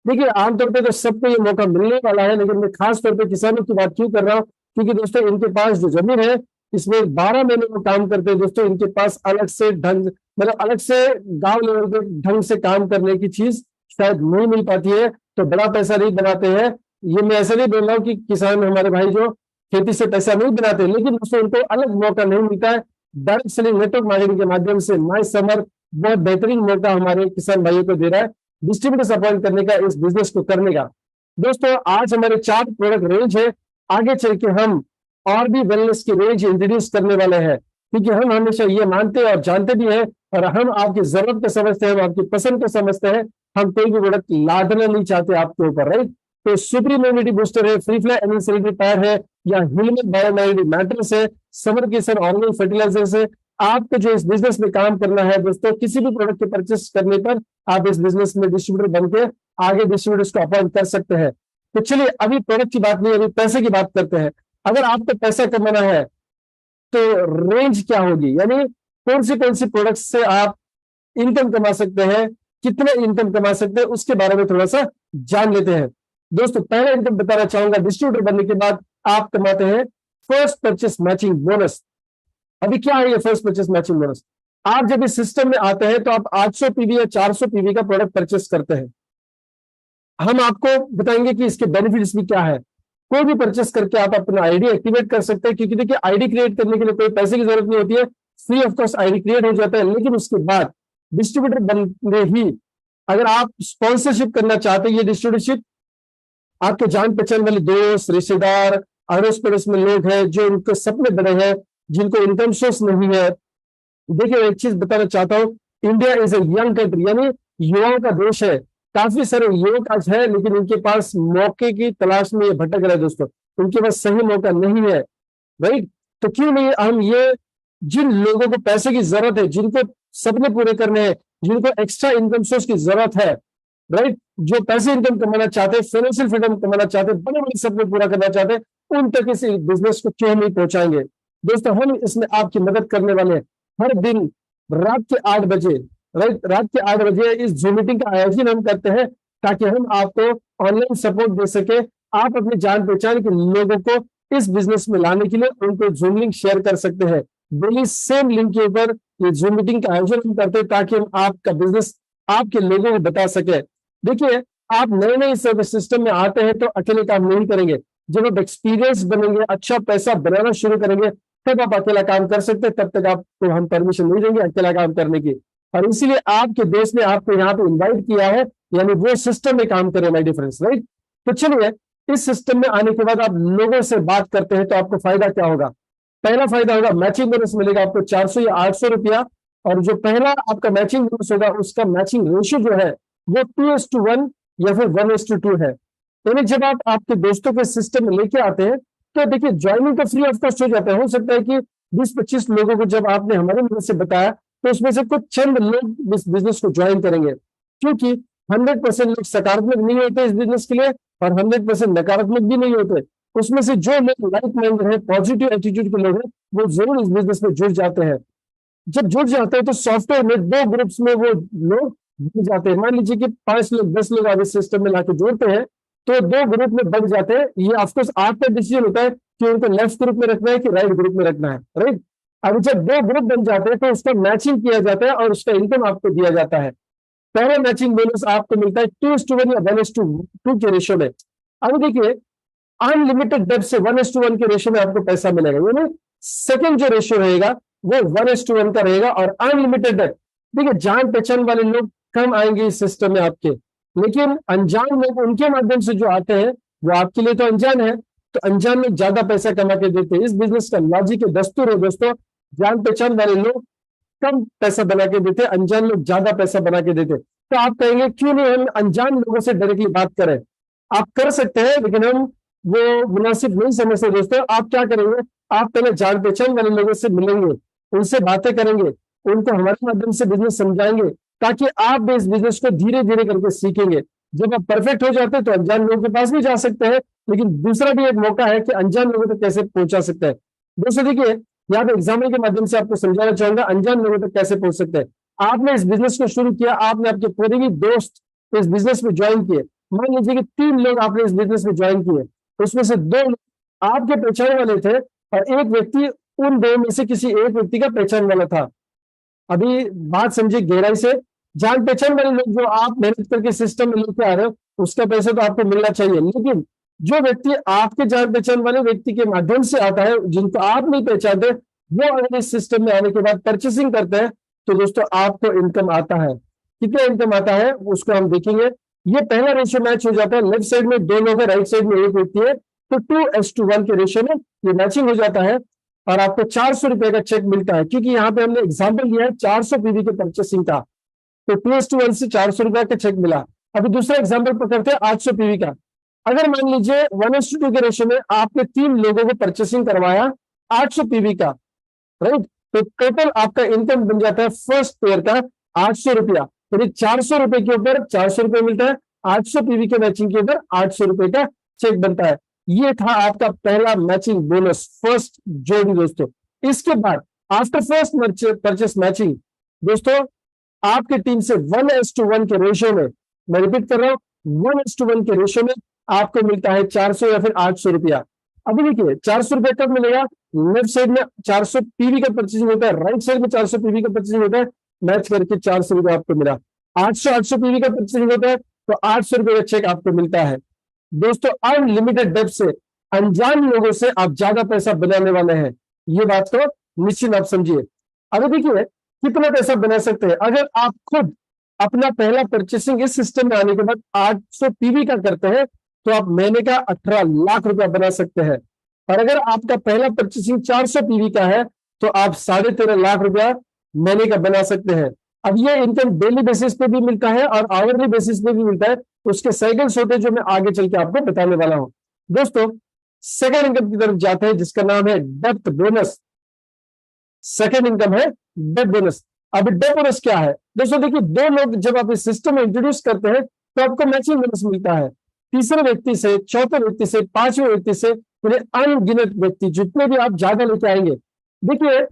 देखिए आमतौर पे तो सबको ये मौका मिलने वाला है, लेकिन मैं खास तौर पे किसानों की बात क्यों कर रहा हूँ, क्योंकि दोस्तों इनके पास जो जमीन है इसमें 12 महीने वो काम करते हैं दोस्तों। इनके पास अलग से ढंग, मतलब अलग से गांव लेवल पे ढंग से काम करने की चीज शायद नहीं मिल पाती है, तो बड़ा पैसा नहीं बनाते हैं। ये मैं ऐसा नहीं बोल रहा हूँ कि किसान हमारे भाई जो खेती से पैसा नहीं बनाते, लेकिन दोस्तों उनको अलग मौका नहीं मिलता है। डायरेक्ट सेलिंग नेटवर्क मार्केटिंग के माध्यम से माई समर बहुत बेहतरीन मौका हमारे किसान भाइयों को दे रहा है डिस्ट्रीब्यूटर्स अपॉइंट करने का, इस बिजनेस को करने का। दोस्तों आज हमारे 4 प्रोडक्ट रेंज है, आगे चल के हम और भी वेलनेस की रेंज इंट्रोड्यूस करने वाले हैं, क्योंकि हम हमेशा ये मानते हैं और जानते भी हैं, और हम आपकी जरूरत को समझते हैं, हम आपकी पसंद को समझते हैं। हम कोई भी प्रोडक्ट लादना नहीं चाहते आपके ऊपर, राइट। तो सुप्रीम इम्यूनिटी बूस्टर है, फ्री फ्लाई एनर्जी पैर है, या ह्यूमन बायोमैग्नेटिक मैट्रेस है, समर किसन ऑर्गेनिक फर्टिलाइजर्स है। आपको जो इस बिजनेस में काम करना है दोस्तों, किसी भी प्रोडक्ट के परचेस करने पर आप इस बिजनेस में डिस्ट्रीब्यूटर बनके आगे डिस्ट्रीब्यूटर्स को अपॉइंट कर सकते हैं। तो चलिए अभी प्रोडक्ट की बात नहीं, अभी पैसे की बात करते हैं। अगर आपको पैसा कमाना है तो रेंज क्या होगी, यानी कौन सी प्रोडक्ट से आप इनकम कमा सकते हैं, कितने इनकम कमा सकते हैं, उसके बारे में थोड़ा सा जान लेते हैं। दोस्तों पहला इनकम बताना चाहूंगा, डिस्ट्रीब्यूटर बनने के बाद आप कमाते हैं फर्स्ट परचेस मैचिंग बोनस। अभी क्या है ये फर्स्ट परचेस मैचिंग बोनस? आप जब इस सिस्टम में आते हैं तो आप 800 पीवी या 400 पीवी का प्रोडक्ट परचेस करते हैं। हम आपको बताएंगे कि इसके बेनिफिट्स भी क्या है। कोई भी परचेस करके आप अपना आईडी एक्टिवेट कर सकते हैं, क्योंकि देखिए आईडी क्रिएट करने के लिए कोई पैसे की जरूरत नहीं होती है, free of cost ID create हो जाता है। लेकिन उसके बाद डिस्ट्रीब्यूटर बनने ही अगर आप स्पॉन्सरशिप करना चाहते हैं, ये डिस्ट्रीब्यूटरशिप आपके जान पहचान वाले दोस्त, रिश्तेदार, अड़ोस पड़ोस में लोग हैं जो उनके सपने बड़े हैं, जिनको इनकम सोर्स नहीं है। देखिए एक चीज बताना चाहता हूँ, India is a young country, यानी युवाओं का देश है। काफी सारे युवक आज है, लेकिन इनके पास मौके की तलाश में ये भटक रहे हैं दोस्तों, उनके पास सही मौका नहीं है, राइट। तो क्यों नहीं हम ये, जिन लोगों को पैसे की जरूरत है, जिनको सपने पूरे करने हैं, जिनको एक्स्ट्रा इनकम सोर्स की जरूरत है, राइट, जो पैसे इनकम कमाना चाहते हैं, फाइनेंशियल फ्रीडम कमाना चाहते हैं, बड़े बड़े सपने पूरा करना चाहते हैं, उन तक इस बिजनेस को क्यों नहीं पहुंचाएंगे। दोस्तों हम इसमें आपकी मदद करने वाले हैं। हर दिन रात के 8 बजे, राइट, रात के 8 बजे इस जूम मीटिंग का आयोजन हम करते हैं, ताकि हम आपको ऑनलाइन सपोर्ट दे सके। आप अपनी जान पहचान के लोगों को इस बिजनेस में लाने के लिए उनको जूम लिंक शेयर कर सकते हैं। डेली सेम लिंक के ऊपर ये जूम मीटिंग का आयोजन हम करते हैं, ताकि हम आपका बिजनेस आपके लोगों को बता सके। देखिए आप नए नए सर्विस सिस्टम में आते हैं तो अकेले काम नहीं करेंगे। जब आप एक्सपीरियंस बनेंगे, अच्छा पैसा बनाना शुरू करेंगे, तब आप अकेला काम कर सकते हैं। तब तक आपको हम परमिशन नहीं देंगे अकेला काम करने की, और इसीलिए आपके देश ने आपको यहाँ पे इनवाइट किया है, यानी वो सिस्टम में काम करे, माय डिफरेंस, राइट। तो चलिए इस सिस्टम में आने के बाद आप लोगों से बात करते हैं तो आपको फायदा क्या होगा। पहला फायदा होगा मैचिंग बोनस मिलेगा आपको 400 या 800 रुपया, और जो पहला आपका मैचिंग बोनस होगा उसका मैचिंग रेशियो जो है वो 2:1 या फिर 1:2 है। यानी जब आप आपके दोस्तों के सिस्टम में लेके आते हैं तो देखिए ज्वाइनिंग तो फ्री ऑफ कॉस्ट हो जाता है। हो सकता है कि 20-25 लोगों को जब आपने हमारे मदद से बताया तो उसमें से कुछ चंद लोग इस बिजनेस को ज्वाइन करेंगे, क्योंकि 100% लोग सकारात्मक नहीं होते इस बिजनेस के लिए, और 100% नकारात्मक भी नहीं होते। उसमें से जो लोग लाइक माइंड है, पॉजिटिव एटीट्यूड के लोग हैं, वो जरूर इस बिजनेस में जुड़ जाते हैं। जब जुड़ जाते हैं तो सॉफ्टवेयर में 2 ग्रुप्स में वो लोग जुड़ जाते हैं। मान लीजिए कि 5 लोग 10 लोग आप इस सिस्टम में लाके जोड़ते हैं तो 2 ग्रुप में बन जाते हैं। ये ऑफकोर्स आपका डिसीजन होता है कि उनको लेफ्ट ग्रुप में रखना है कि राइट ग्रुप में रखना है, राइट। अब जब 2 ग्रुप बन जाते हैं तो उसका मैचिंग किया जाता है और उसका इनकम आपको दिया जाता है। पहला मैचिंग बोनस आपको मिलता है 2:1 या 1:2 के रेशियो में। अब देखिए अनलिमिटेड डेप्थ से 1:1 के रेशियो में आपको पैसा मिलेगा, यानी सेकंड जो रेशियो रहेगा वो 1:1 का रहेगा, और अनलिमिटेड डेप्थ। देखिए जान पहचान वाले लोग कम आएंगे इस सिस्टम में आपके, लेकिन अनजान लोग उनके माध्यम से जो आते हैं वो आपके लिए तो अनजान है, तो अनजान लोग ज्यादा पैसा कमा के देते हैं। इस बिजनेस का लॉजिक है, दस्तूर है दोस्तों, जान पहचान वाले लोग कम पैसा बना के देते, अनजान लोग ज्यादा पैसा बना के देते। तो आप कहेंगे क्यों नहीं हम अनजान लोगों से डायरेक्टली बात करें। आप कर सकते हैं, लेकिन हम वो मुनासिब नहीं समझते दोस्तों। आप क्या करेंगे, आप पहले जान पहचान वाले लोगों से मिलेंगे, उनसे बातें करेंगे, उनको हमारे माध्यम से बिजनेस समझाएंगे, ताकि आप भी इस बिजनेस को धीरे धीरे करके सीखेंगे। जब आप परफेक्ट हो जाते हैं तो अनजान लोगों के पास भी जा सकते हैं, लेकिन दूसरा भी एक मौका है कि अनजान लोगों तक कैसे पहुंचा सकते हैं। दोस्तों देखिए यहाँ पे एग्जाम्पल के माध्यम से आपको समझाना चाहूंगा अनजान लोगों तक कैसे पहुंच सकते हैं। आपने इस बिजनेस को शुरू किया, आपने आपके पूरे भी दोस्त इस बिजनेस में ज्वाइन किए। मान लीजिए कि 3 लोग आपने इस बिजनेस में ज्वाइन किए, उसमें से 2 आपके पहचान वाले थे और एक व्यक्ति उन दो में से किसी एक व्यक्ति का पहचान वाला था। अभी बात समझे गहराई से। जान पहचान वाले लोग जो आप मेहनत करके सिस्टम में लेके आ रहे हो, उसका पैसा तो आपको मिलना चाहिए, लेकिन जो व्यक्ति आपके जान पहचान वाले व्यक्ति के माध्यम से आता है, जिनको आप नहीं पहचानते, वो अगर इस सिस्टम में आने के बाद परचेसिंग करते हैं, तो दोस्तों आपको इनकम आता है। कितना इनकम आता है उसको हम देखेंगे। ये पहला रेशियो मैच हो जाता है, लेफ्ट साइड में दो लोग है, राइट साइड में एक व्यक्ति है, तो 2:1 के रेशियो में ये मैचिंग हो जाता है और आपको 400 रुपए का चेक मिलता है, क्योंकि यहाँ पे हमने एग्जाम्पल लिया है 400 पीवी के परचेसिंग का, तो 2:1 से 400 रुपए का चेक मिला। अभी दूसरा एग्जाम्पल पकड़ते हैं 800 पीवी का। अगर मान लीजिए 1:2 के रेशियो में आपने 3 लोगों को परचेसिंग करवाया 800 पीवी का, राइट, तो टोटल आपका इनकम बन जाता है फर्स्ट पेयर का 800 रुपया। तो 400 रुपए के ऊपर 400 रुपए मिलता है, 800 पीवी के मैचिंग के ऊपर 800 रुपए का चेक बनता है। ये था आपका पहला मैचिंग बोनस, फर्स्ट जोड़ी दोस्तों। इसके बाद आफ्टर फर्स्ट परचेस मैचिंग दोस्तों, आपकी टीम से 1:1 के रेशियो में, मैं रिपीट कर रहा हूं, 1:1 के रेशियो में आपको मिलता है 400 या फिर 800 रुपया। अभी देखिए 400 रुपया कब मिलेगा, लेफ्ट साइड में 400 पीवी का परचेसिंग होता है, राइट साइड में 400 पीवी का परचेसिंग होता है, मैच करके 400 रुपया आपको मिला। 800 पीवी का परचेसिंग होता है, तो 800 रुपये का चेक आपको मिलता है। दोस्तों अनलिमिटेड डेप्थ से, अनजान लोगों से आप ज्यादा पैसा बनाने वाले हैं, ये बात को निश्चित आप समझिए। अभी देखिए कितना पैसा बना सकते हैं अगर आप खुद अपना पहला परचेसिंग इस सिस्टम में आने के बाद 800 पीवी का करते हैं, तो आप महीने का 18 लाख रुपया बना सकते हैं। और अगर आपका पहला परचेसिंग 400 पीवी का है, तो आप 13.5 लाख रुपया महीने का बना सकते हैं। अब ये इनकम डेली बेसिस पे भी मिलता है और आवरली बेसिस पे भी मिलता है, उसके साइकिल्स होते हैं जो मैं आगे चल के आपको बताने वाला हूं। दोस्तों सेकंड इनकम की तरफ जाते हैं, जिसका नाम है डेप्थ बोनस। सेकंड इनकम है डेप्थ बोनस। अब डेप्थ बोनस क्या है दोस्तों, देखिए दो लोग जब आप इस सिस्टम में इंट्रोड्यूस करते हैं, तो आपको मैचिंग बोनस मिलता है। तीसरे व्यक्ति से, चौथे व्यक्ति से, पांचवें व्यक्ति से, अनगिनत व्यक्ति जितने भी आप ज्यादा लेके आएंगे। देखिए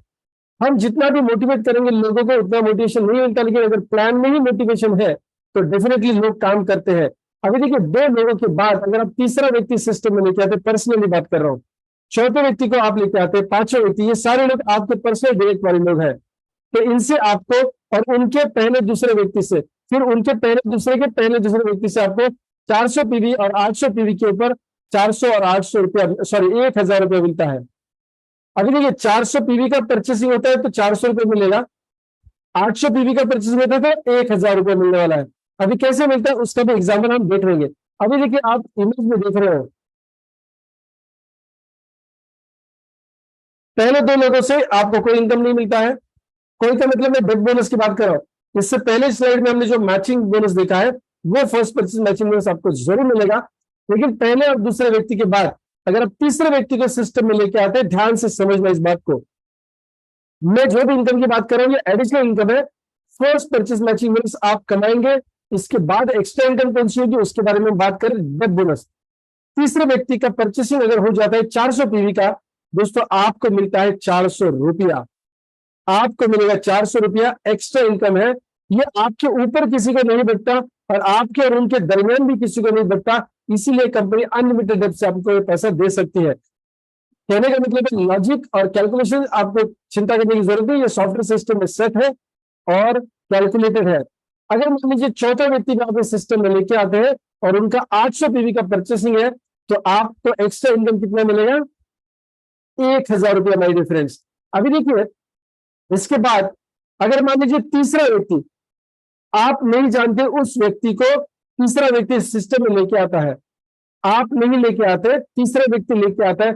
हम जितना भी मोटिवेट करेंगे लोगों को, उतना मोटिवेशन नहीं मिलता, लेकिन अगर प्लान में ही मोटिवेशन है तो डेफिनेटली लोग काम करते हैं। अभी देखिए दो लोगों के बाद अगर आप तीसरा व्यक्ति सिस्टम में लेके आते, पर्सनली बात कर रहा हूँ, चौथे व्यक्ति को आप लेके आते, पांचवें व्यक्ति, ये सारे लोग आपके पर्सनल डायरेक्ट वाले लोग हैं, तो इनसे आपको और उनके पहले दूसरे व्यक्ति से, फिर उनके पहले दूसरे के पहले दूसरे व्यक्ति से आपको 400 पीवी और 800 पीवी के ऊपर 400 और 800 रुपया, सॉरी 1000 रुपया मिलता है। अभी देखिए 400 पीवी का परचेसिंग होता है तो 400 रुपये मिलेगा, 800 पीवी का परचेसिंग होता है तो 1000 रुपये मिलने वाला है। अभी कैसे मिलता है उसका भी एग्जाम्पल हम देख लेंगे। अभी देखिए आप इमेज में देख रहे हो, पहले दो लोगों से आपको कोई इनकम नहीं मिलता है। कोई का मतलब मैं डेथ बोनस की बात कर रहा हूं। इससे पहले स्लाइड में हमने जो मैचिंग बोनस देखा है, वो फर्स्ट परचेज मैचिंग बोनस आपको जरूर मिलेगा, लेकिन पहले और दूसरे व्यक्ति के बाद अगर आप तीसरे व्यक्ति को सिस्टम में लेके आते हैं, ध्यान से समझना इस बात को। मैं जो भी इनकम की बात कर रहा हूं ये एडिशनल इनकम है। फर्स्ट परचेज मैचिंग बोनस आप कमाएंगे, इसके बाद एक्स्ट्रा इनकम कौन सी होगी उसके बारे में बात करें, डेथ बोनस। तीसरे व्यक्ति का परचेसिंग अगर हो जाता है 400 पीवी का, दोस्तों आपको मिलता है 400 रुपया, आपको मिलेगा 400 रुपया एक्स्ट्रा इनकम है। ये आपके ऊपर किसी को नहीं बचता और आपके और उनके दरमियान भी किसी को नहीं बचता, इसीलिए कंपनी अनलिमिटेड डेप्थ से आपको ये पैसा दे सकती है। कहने का मतलब है लॉजिक और कैलकुलेशन आपको चिंता करने की जरूरत नहीं, ये सॉफ्टवेयर सिस्टम में सेट है और कैलकुलेटेड है। अगर मान लीजिए चौथा व्यक्ति भी आप इस सिस्टम में लेके आते हैं और उनका 800 पीवी का परचेसिंग है, तो आपको एक्स्ट्रा इनकम कितना मिलेगा, 1000 रुपया माय डियर फ्रेंड्स। अभी देखिए इसके बाद अगर मान लीजिए तीसरा व्यक्ति, आप नहीं जानते उस व्यक्ति को, तीसरा व्यक्ति सिस्टम में लेके आता है, आप नहीं लेके आते, तीसरा व्यक्ति लेके आता है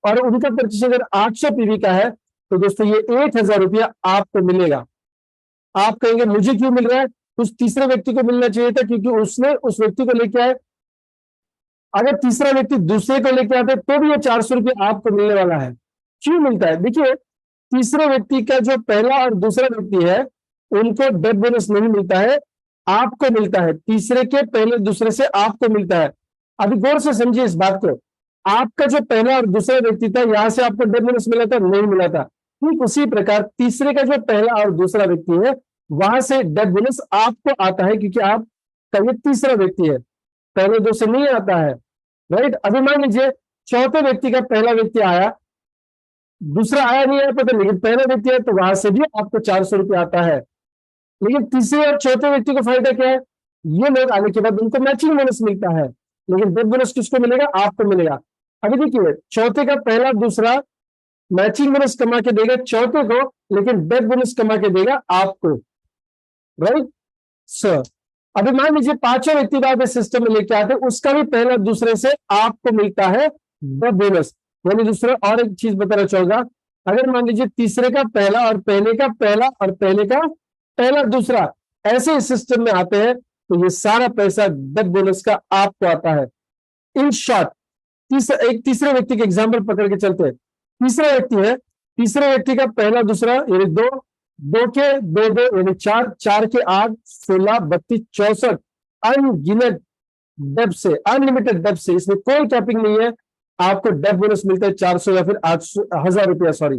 और उनका परचेस अगर 800 पीवी का है, तो दोस्तों ये 1000 रुपया आपको मिलेगा। आप कहेंगे मुझे क्यों मिल रहा है, उस तीसरे व्यक्ति को मिलना चाहिए था क्योंकि उसने उस व्यक्ति को लेके आए। अगर तीसरा व्यक्ति दूसरे को लेके आते तो भी ये 400 रुपया आपको मिलने वाला है। क्यों मिलता है, देखिए तीसरे व्यक्ति का जो पहला और दूसरा व्यक्ति है उनको डेथ बोनस नहीं मिलता है, आपको मिलता है। तीसरे के पहले दूसरे से आपको मिलता है। अभी गौर से समझिए इस बात को, आपका जो पहला और दूसरा व्यक्ति था यहां से आपको डेथ बोनस मिला था, नहीं मिला था। ठीक उसी प्रकार तीसरे का जो पहला और दूसरा व्यक्ति है वहां से डेथ बोनस आपको आता है, क्योंकि आपका ये तीसरा व्यक्ति है, पहले दो से नहीं आता है, राइट। अभी मान लीजिए चौथे व्यक्ति का पहला व्यक्ति आया, दूसरा आया नहीं आया पता, लेकिन पहला व्यक्ति है तो वहां से भी आपको 400 रुपये आता है। लेकिन तीसरे और चौथे व्यक्ति को फायदा क्या है, ये लोग आने के बाद उनको मैचिंग बोनस मिलता है, लेकिन डेथ बोनस किसको मिलेगा, आपको मिलेगा। अभी देखिए चौथे का पहला दूसरा मैचिंग बोनस कमा के देगा चौथे को, लेकिन डेथ बोनस कमा के देगा आपको, राइट सर। अभी मान लीजिए पांचों व्यक्ति आप इस सिस्टम में लेके आते हैं, उसका भी पहला दूसरे से आपको मिलता है डेथ बोनस। यानी दूसरा और एक चीज बताना चाहूंगा, अगर मान लीजिए तीसरे का पहला और पहले का पहला और पहले का पहला दूसरा ऐसे इस सिस्टम में आते हैं, तो ये सारा पैसा डेथ बोनस का आपको आता है। इन शॉर्ट एक तीसरे व्यक्ति के एग्जाम्पल पकड़ के चलते हैं। तीसरा व्यक्ति है, तीसरे व्यक्ति का पहला दूसरा यानी दो, दो के दो दो यानी चार, चार के 8, 16, 32, 64 अनगिनत डेब से, अनलिमिटेड डेब से, इसमें कोई कैपिंग नहीं है। आपको डेब बोनस मिलता है 400 या फिर 1000 रुपया, सॉरी,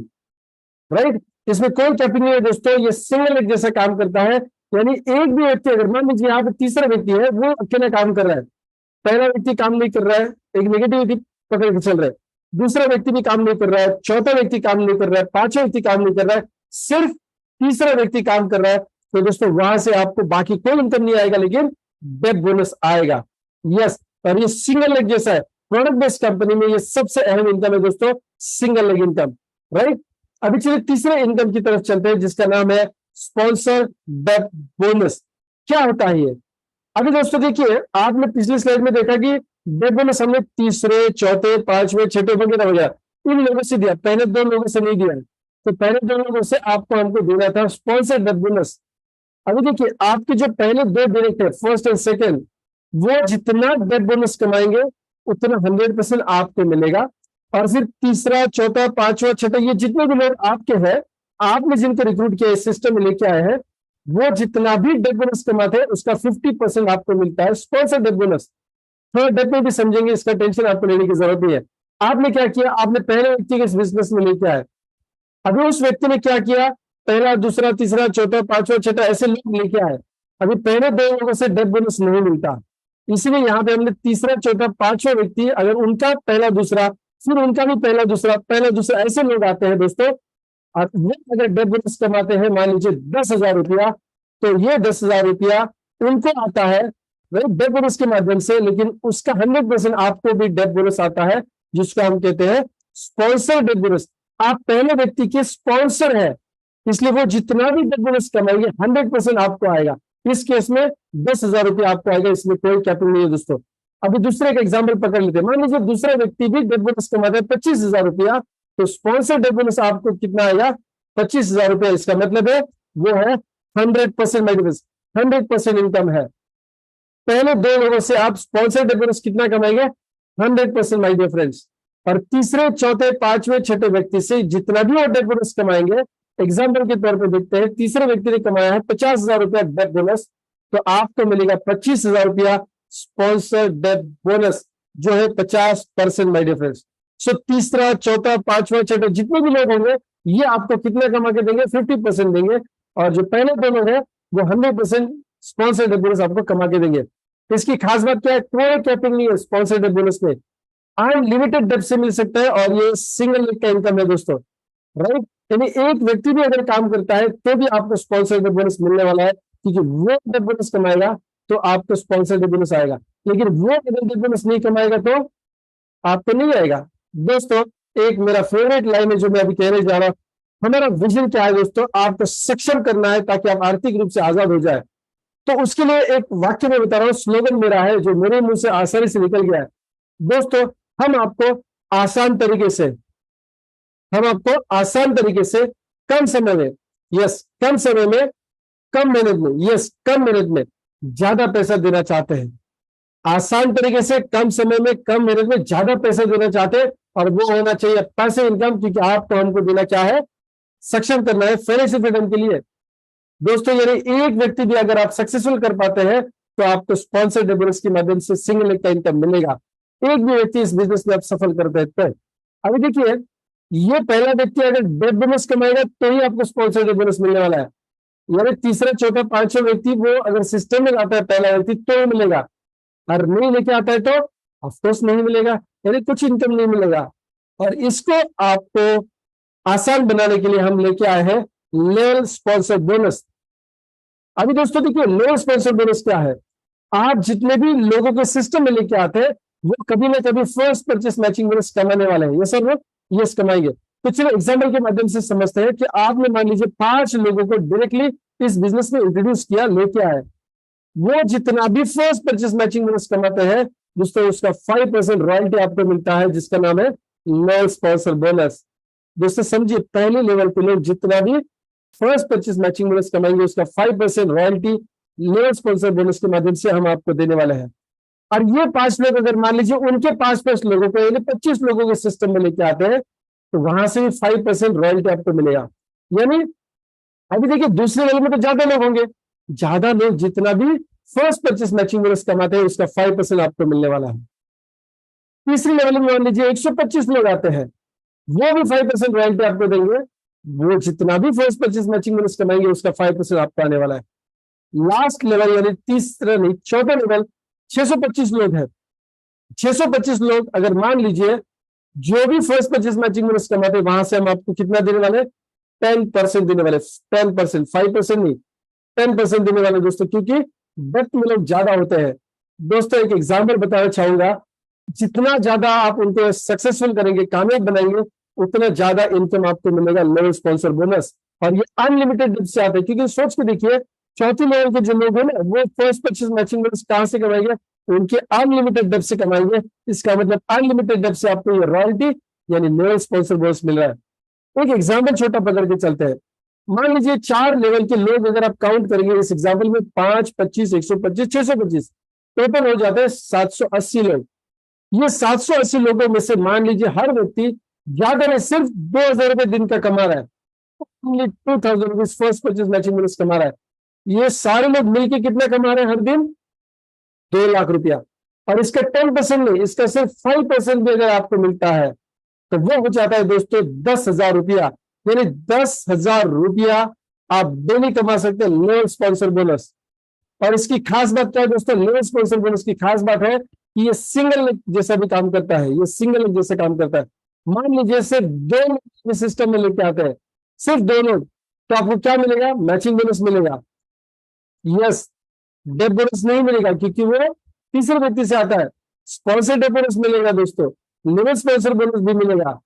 राइट। इसमें कोई कैपिंग नहीं है दोस्तों, ये सिंगल लेग जैसा काम करता है। यानी एक भी व्यक्ति, अगर मान लीजिए यहाँ पे तीसरा व्यक्ति है वो अकेला काम कर रहा है, पहला व्यक्ति काम नहीं कर रहा है, एक नेगेटिविटी पकड़ के चल रहा है, दूसरा व्यक्ति भी काम नहीं कर रहा है, चौथा व्यक्ति काम नहीं कर रहा है, पांचवा व्यक्ति काम नहीं कर रहा है, सिर्फ तीसरा व्यक्ति काम कर रहा है, तो दोस्तों वहां से आपको बाकी कोई इनकम नहीं आएगा, लेकिन डेथ बोनस आएगा। यस, और ये सिंगल लेग जैसा है। प्रोडक्ट बेस्ड कंपनी में ये सबसे अहम इनकम है दोस्तों, सिंगल लेग इनकम, राइट। अभी चलिए तीसरे इनकम की तरफ चलते हैं, जिसका नाम है स्पॉन्सर डेथ बोनस। क्या होता है ये? अभी दोस्तों देखिए, आपने पिछली स्लाइड में देखा कि डेथ बोनस हमने तीसरे, चौथे, पांचवें, छठे वगैरह वगैरह इन लोगों से दिया, पहले दो लोगों से नहीं दिया। तो पहले दो लोगों से आपको हमको देना था स्पॉन्सर डेथ बोनस। अभी देखिए आपके जो पहले दो डायरेक्ट है, फर्स्ट एंड सेकंड, वो जितना डेथ बोनस कमाएंगे उतना 100% आपको मिलेगा। और फिर तीसरा, चौथा, पांचवा, छठा, ये जितने भी लोग आपके हैं, आपने जिनको रिक्रूट किया, इस सिस्टम में लेके आए हैं, वो जितना भी डेथ बोनस कमाते हैं उसका 50% आपको मिलता है स्पॉन्सर डेथ बोनस। थोड़ा डेथ में भी समझेंगे, इसका टेंशन आपको लेने की जरूरत नहीं है। आपने क्या किया, आपने पहले व्यक्ति के इस बिजनेस में लेके आए, अभी उस व्यक्ति ने क्या किया, पहला, दूसरा, तीसरा, चौथा, पांचवा, छठा ऐसे लोग लेके आए। अभी पहले दो लोगों से डेथ बोनस नहीं मिलता, इसलिए यहाँ पे हमने तीसरा, चौथा, पांचवा व्यक्ति, अगर उनका पहला दूसरा, फिर उनका भी पहला दूसरा ऐसे लोग आते हैं दोस्तों, और वो अगर डेथ बोनस कमाते हैं मान लीजिए 10,000 रुपया, तो ये 10,000 रुपया उनको आता है डेथ बोनस के माध्यम से, लेकिन उसका 100% आपको भी डेथ बोनस आता है, जिसको हम कहते हैं स्पॉन्सर डेथ बोनस। आप पहले व्यक्ति के स्पॉन्सर है, इसलिए वो जितना भी डेथ बोनस कमाएंगे 100% आपको आएगा। इस केस में 10,000 रुपया आपको आएगा, इसमें कोई कैपिंग नहीं है दोस्तों। अभी दूसरे का एग्जाम्पल पकड़ लेते हैं, मान लीजिए दूसरा व्यक्ति भी डेथ बोनस कमाता है 25,000 रुपया, तो स्पॉन्सर डेथ बोनस आपको कितना आएगा, 25,000 रुपया। इसका मतलब है वो है 100%, 100% इनकम है। पहले दो लोगों से आप स्पॉन्सर डेथ बोनस कितना कमाएंगे, 100% माय डियर फ्रेंड्स। और तीसरे, चौथे, पांचवें, छठे व्यक्ति से जितना भी वो डेथ बोनस कमाएंगे, एग्जाम्पल के तौर पर देखते हैं, तीसरे व्यक्ति ने कमाया है 50,000 रुपया डेथ बोनस, तो आपको मिलेगा 25,000 रुपया स्पॉन्सर डेथ बोनस, जो है 50% माय डियर फ्रेंड्स। सो तीसरा, चौथा, पांचवा, छठा जितने भी लोग होंगे, ये आपको कितना कमा के देंगे, 50% देंगे। और जो पहले दो लोग हैं वो 100% स्पॉन्सर डेथ बोनस आपको कमा के देंगे। इसकी खास बात क्या है, कोई कैपिंग नहीं है स्पॉन्सर डेथ बोनस में, अनलिमिटेड डेप्थ से मिल सकता है, और ये सिंगल लेग का इनकम है दोस्तों, राइट। यानी एक व्यक्ति भी अगर काम करता है तो भी आपको स्पॉन्सर डेथ बोनस मिलने वाला है, क्योंकि वो डेथ बोनस कमाएगा तो आपको स्पॉन्सर डेथ बोनस आएगा, लेकिन वो अगर डेथ बोनस नहीं कमाएगा तो आपको नहीं आएगा। दोस्तों एक मेरा फेवरेट लाइन है जो मैं अभी कहने जा रहा हूं, हमारा विजन क्या है दोस्तों, आपको सक्षम करना है ताकि आप आर्थिक रूप से आजाद हो जाए। तो उसके लिए एक वाक्य में बता रहा हूं, स्लोगन मेरा है जो मेरे मुंह से आसानी से निकल गया है दोस्तों, हम आपको आसान तरीके से, हम आपको आसान तरीके से कम समय में, यस कम समय में, कम मेहनत में, यस कम मेहनत में ज्यादा पैसा देना चाहते हैं। आसान तरीके से कम समय में, कम मेहनत में ज्यादा पैसा देना चाहते हैं, और वो होना चाहिए पैसे इनकम, क्योंकि आपको हमको देना क्या है, सक्षम करना है फाइनेंशियल फ्रीडम के लिए दोस्तों। यानी एक व्यक्ति भी अगर आप सक्सेसफुल कर पाते हैं तो आपको स्पॉन्सर डेथ बोनस के माध्यम से सिंगल लेग का इनकम मिलेगा। एक भी व्यक्ति इस बिजनेस में आप सफल करते हैं तो अभी देखिए, ये पहला व्यक्ति अगर डेथ बोनस कमाएगा तो ही आपको स्पॉन्सर डेथ बोनस मिलने वाला है। यानी तीसरा, चौथा, पांचवा व्यक्ति वो अगर सिस्टम में आता है पहला व्यक्ति तो मिलेगा, और नहीं लेके आता है तो ऑफकोर्स नहीं मिलेगा, यानी कुछ इनकम नहीं मिलेगा। और इसको आपको आसान बनाने के लिए हम लेके आए हैं लेवल स्पॉन्सर बोनस। अभी दोस्तों देखिए, लेवल स्पॉन्सर बोनस क्या है। आप जितने भी लोगों के सिस्टम में लेके आते हैं वो कभी ना कभी फर्स्ट परचेस मैचिंग बोनस कमाने वाले हैं। ये सर वो यस कमाएंगे। तो चलो एग्जाम्पल के माध्यम से समझते हैं कि आपने मान लीजिए 5 लोगों को डायरेक्टली इस बिजनेस में इंट्रोड्यूस किया, लेके आए। वो जितना भी फर्स्ट परचेस मैचिंग बोनस कमाते हैं दोस्तों, उसका 5% रॉयल्टी आपको मिलता है, जिसका नाम है लेवल स्पॉन्सर बोनस। दोस्तों समझिए, पहले लेवल पे लोग जितना भी फर्स्ट परचेस मैचिंग बोनस कमाएंगे उसका 5% रॉयल्टी लेवल स्पॉन्सर बोनस के माध्यम से हम आपको देने वाले हैं। और ये 5 लोग अगर मान लीजिए उनके 5 लोगों को यानी 25 लोगों के सिस्टम में लेके आते हैं तो वहां से भी 5% रॉयल्टी आपको मिलेगा। यानी अभी देखिए, दूसरे लेवल में तो ज्यादा लोग होंगे, ज्यादा लोग जितना भी फर्स्ट परचेस मैचिंग बोनस कमाते हैं उसका 5% आपको मिलने वाला है। तीसरी लेवल में मान लीजिए 125 लोग आते हैं, वो भी 5% रॉयल्टी आपको देंगे। वो जितना भी फर्स्ट परचेस मैचिंग बोनस कमाएंगे उसका 5% आपको आने वाला है। लास्ट लेवल यानी तीसरा नहीं, चौथा लेवल 625 लोग हैं। 625 लोग अगर मान लीजिए जो भी फर्स्ट परचेस मैचिंग बोनस कमाते हैं वहां से हम आपको कितना देने वाले, 10% देने वाले। 10%, 5% नहीं, 10% देने वाले दोस्तों, क्योंकि डेप्थ में लोग ज्यादा होते हैं। दोस्तों एक एग्जाम्पल बताना चाहूंगा, जितना ज्यादा आप उनको सक्सेसफुल करेंगे, कामयाब बनाएंगे, उतना ज्यादा इनकम आपको मिलेगा लेवल स्पॉन्सर बोनस। और ये अनलिमिटेड डेप्थ से आता है, क्योंकि सोच के देखिए, चौथी लेवल के जो लोग हैं ना, वो फर्स्ट परचेस मैचिंग बोनस कहां से कमाएंगे, उनके अनलिमिटेड डेप्थ से कमाएंगे। इसका मतलब अनलिमिटेड डेप्थ से आपको ये रॉयल्टी यानी लेवल स्पॉन्सर बोनस मिल रहा है। एक एग्जाम्पल छोटा पकड़ के चलते हैं। मान लीजिए 4 लेवल के लोग अगर आप काउंट करेंगे इस एग्जाम्पल में, 5, 25, 125, 625, टोटल हो जाते हैं 780 लोग। ये 780 लोगों में से मान लीजिए हर व्यक्ति ज्यादा नहीं, सिर्फ 2000 रुपए दिन का कमा रहा है। 2000 rupees first purchase matching bonus कमा रहा है। ये सारे लोग मिलकर कितना कमा रहे हैं हर दिन, 2 लाख रुपया। और इसका 10% नहीं, इसका सिर्फ 5% भी अगर आपको मिलता है तो वो हो जाता है दोस्तों 10,000 रुपया। यानी 10,000 रुपया आप डेली कमा सकते हैं लेवल स्पॉन्सर बोनस। और इसकी खास बात क्या है दोस्तों, लेवल स्पॉन्सर बोनस की खास बात है कि ये सिंगल जैसा भी काम करता है। ये सिंगल जैसे काम करता है। मान लीजिए सिर्फ 2 लोग सिस्टम में लेके आते हैं, सिर्फ 2 लोग, तो आपको क्या मिलेगा, मैचिंग बोनस मिलेगा। यस, डेप बोनस नहीं मिलेगा क्योंकि वो तीसरे व्यक्ति से आता है। स्पॉन्सर डेप बोनस मिलेगा दोस्तों, लेवल स्पॉन्सर बोनस भी मिलेगा।